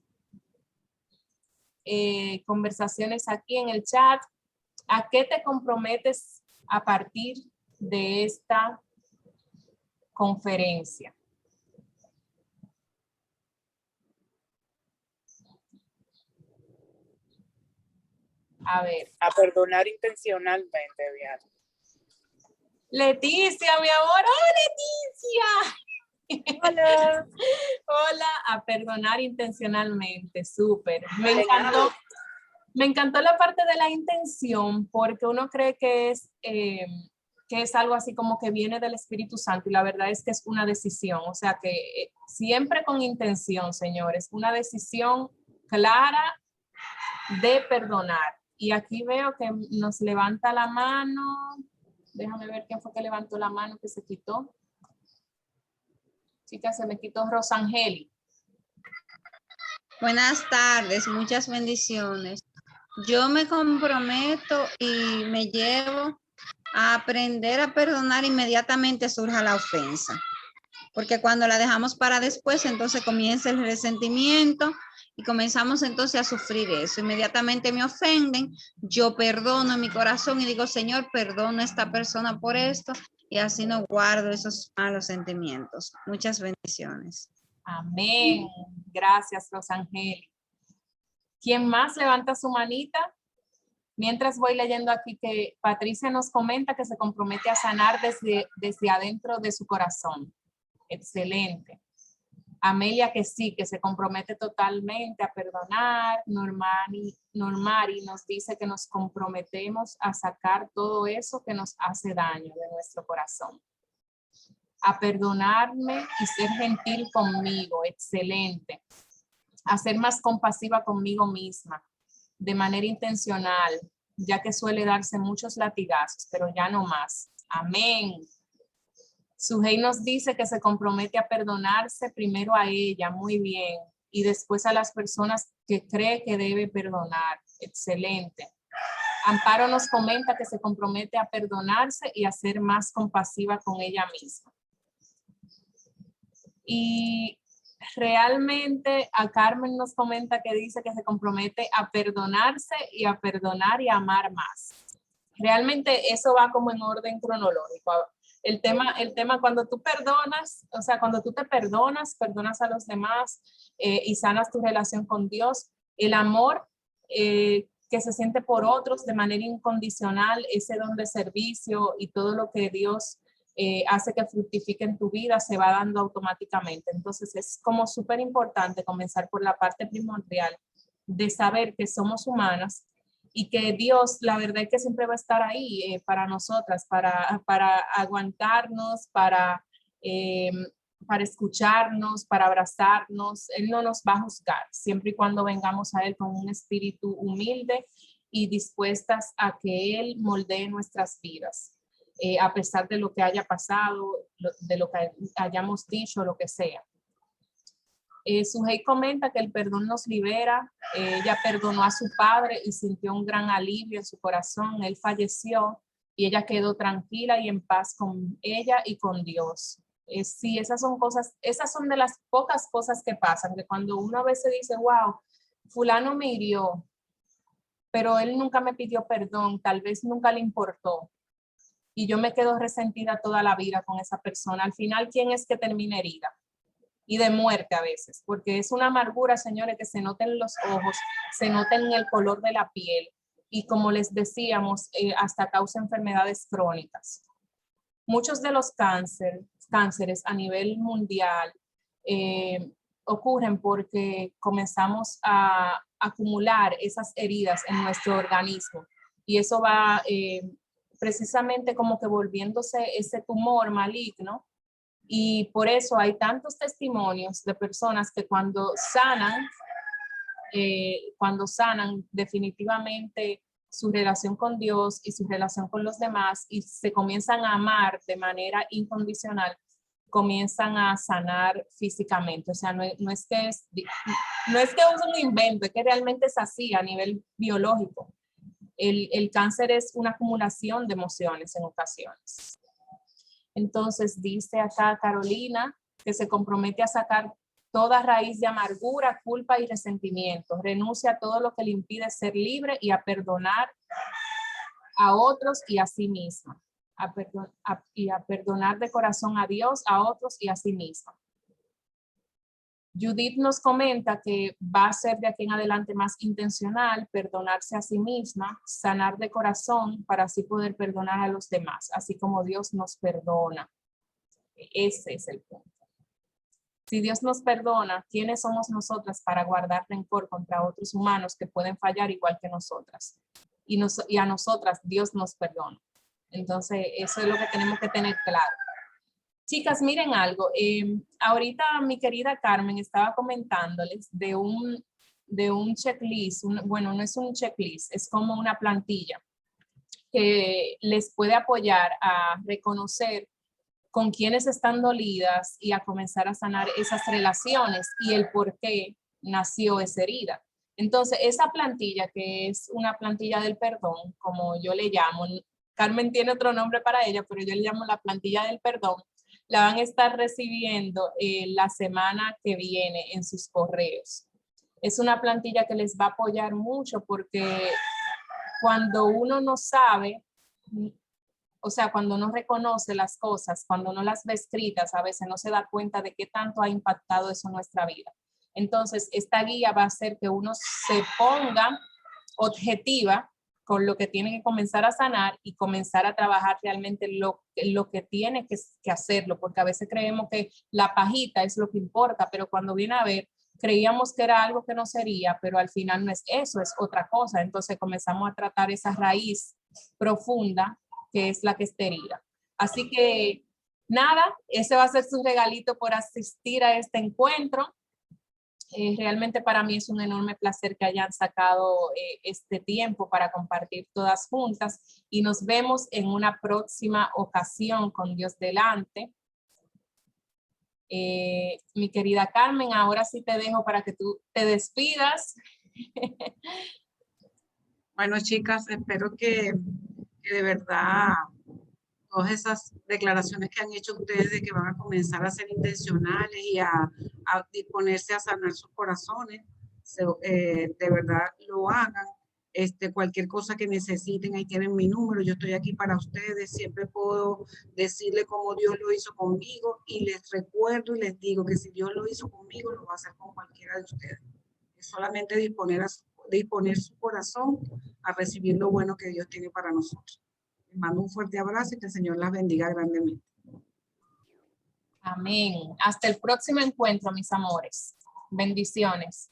conversaciones aquí en el chat. ¿A qué te comprometes a partir de esta conferencia? A ver. A perdonar intencionalmente, Diana. Leticia, mi amor. ¡Hola, Leticia! Hola. Hola, a perdonar intencionalmente. Súper. Me encantó la parte de la intención porque uno cree que es algo así como que viene del Espíritu Santo y la verdad es que es una decisión. O sea que siempre con intención, señores, una decisión clara de perdonar. Y aquí veo que nos levanta la mano. Déjame ver quién fue que levantó la mano que se quitó. Chicas, se me quitó Rosangeli. Buenas tardes, muchas bendiciones. Yo me comprometo y me llevo a aprender a perdonar inmediatamente surja la ofensa. Porque cuando la dejamos para después, entonces comienza el resentimiento y comenzamos entonces a sufrir eso. Inmediatamente me ofenden, yo perdono en mi corazón y digo, Señor, perdono a esta persona por esto y así no guardo esos malos sentimientos. Muchas bendiciones. Amén. Gracias, Rosangeli. ¿Quién más levanta su manita? Mientras voy leyendo aquí que Patricia nos comenta que se compromete a sanar desde adentro de su corazón. Excelente. Amelia que sí, que se compromete totalmente a perdonar. Normari nos dice que nos comprometemos a sacar todo eso que nos hace daño de nuestro corazón. A perdonarme y ser gentil conmigo. Excelente. A ser más compasiva conmigo misma, de manera intencional, ya que suele darse muchos latigazos, pero ya no más. Amén. Sujei nos dice que se compromete a perdonarse primero a ella, muy bien, y después a las personas que cree que debe perdonar. Excelente. Amparo nos comenta que se compromete a perdonarse y a ser más compasiva con ella misma. Y realmente a Carmen nos comenta que dice que se compromete a perdonarse y a perdonar y a amar más. Realmente eso va como en orden cronológico. El tema cuando tú perdonas, o sea, cuando tú te perdonas a los demás y sanas tu relación con Dios, el amor que se siente por otros de manera incondicional, ese don de servicio y todo lo que Dios hace que fructifique en tu vida, se va dando automáticamente. Entonces es como súper importante comenzar por la parte primordial de saber que somos humanas y que Dios, la verdad es que siempre va a estar ahí para nosotras, para aguantarnos, para escucharnos, para abrazarnos. Él no nos va a juzgar, siempre y cuando vengamos a Él con un espíritu humilde y dispuestas a que Él moldee nuestras vidas. A pesar de lo que haya pasado, de lo que hayamos dicho, lo que sea. Sujei comenta que el perdón nos libera. Ella perdonó a su padre y sintió un gran alivio en su corazón. Él falleció y ella quedó tranquila y en paz con ella y con Dios. Sí, esas son de las pocas cosas que pasan, que cuando uno a veces dice, wow, fulano me hirió, pero él nunca me pidió perdón, tal vez nunca le importó. Y yo me quedo resentida toda la vida con esa persona. Al final, ¿quién es que termina herida? Y de muerte a veces, porque es una amargura, señores, que se nota en los ojos, se nota en el color de la piel y como les decíamos, hasta causa enfermedades crónicas. Muchos de los cánceres a nivel mundial ocurren porque comenzamos a acumular esas heridas en nuestro organismo y eso va precisamente como que volviéndose ese tumor maligno. Y por eso hay tantos testimonios de personas que cuando sanan definitivamente su relación con Dios y su relación con los demás y se comienzan a amar de manera incondicional, comienzan a sanar físicamente. O sea, no es que es un invento, es que realmente es así a nivel biológico. El cáncer es una acumulación de emociones en ocasiones. Entonces dice acá Carolina que se compromete a sacar toda raíz de amargura, culpa y resentimiento. Renuncia a todo lo que le impide ser libre y a perdonar a otros y a sí misma. Y a perdonar de corazón a Dios, a otros y a sí misma. Judith nos comenta que va a ser de aquí en adelante más intencional, perdonarse a sí misma, sanar de corazón para así poder perdonar a los demás, así como Dios nos perdona. Ese es el punto. Si Dios nos perdona, ¿quiénes somos nosotras para guardar rencor contra otros humanos que pueden fallar igual que nosotras? Y a nosotras Dios nos perdona. Entonces, eso es lo que tenemos que tener claro. Chicas, miren algo. Ahorita mi querida Carmen estaba comentándoles de un checklist. Bueno, no es un checklist, es como una plantilla que les puede apoyar a reconocer con quiénes están dolidas y a comenzar a sanar esas relaciones y el por qué nació esa herida. Entonces, esa plantilla, que es una plantilla del perdón, como yo le llamo, Carmen tiene otro nombre para ella, pero yo le llamo la plantilla del perdón, la van a estar recibiendo la semana que viene en sus correos. Es una plantilla que les va a apoyar mucho porque cuando uno no sabe, o sea, cuando no reconoce las cosas, cuando no las ve escritas, a veces no se da cuenta de qué tanto ha impactado eso en nuestra vida. Entonces, esta guía va a hacer que uno se ponga objetiva con lo que tiene que comenzar a sanar y comenzar a trabajar realmente lo que tiene que hacerlo, porque a veces creemos que la pajita es lo que importa, pero cuando viene a ver, creíamos que era algo que no sería, pero al final no es eso, es otra cosa. Entonces comenzamos a tratar esa raíz profunda que es la que está herida. Así que nada, ese va a ser su regalito por asistir a este encuentro. Realmente para mí es un enorme placer que hayan sacado este tiempo para compartir todas juntas y nos vemos en una próxima ocasión con Dios delante. Mi querida Carmen, ahora sí te dejo para que tú te despidas. Bueno, chicas, espero que de verdad todas esas declaraciones que han hecho ustedes de que van a comenzar a ser intencionales y a disponerse a sanar sus corazones, de verdad lo hagan. Cualquier cosa que necesiten, ahí tienen mi número, yo estoy aquí para ustedes, siempre puedo decirle cómo Dios lo hizo conmigo y les recuerdo y les digo que si Dios lo hizo conmigo, lo va a hacer con cualquiera de ustedes. Es solamente disponer su corazón a recibir lo bueno que Dios tiene para nosotros. Les mando un fuerte abrazo y que el Señor las bendiga grandemente. Amén. Hasta el próximo encuentro, mis amores. Bendiciones.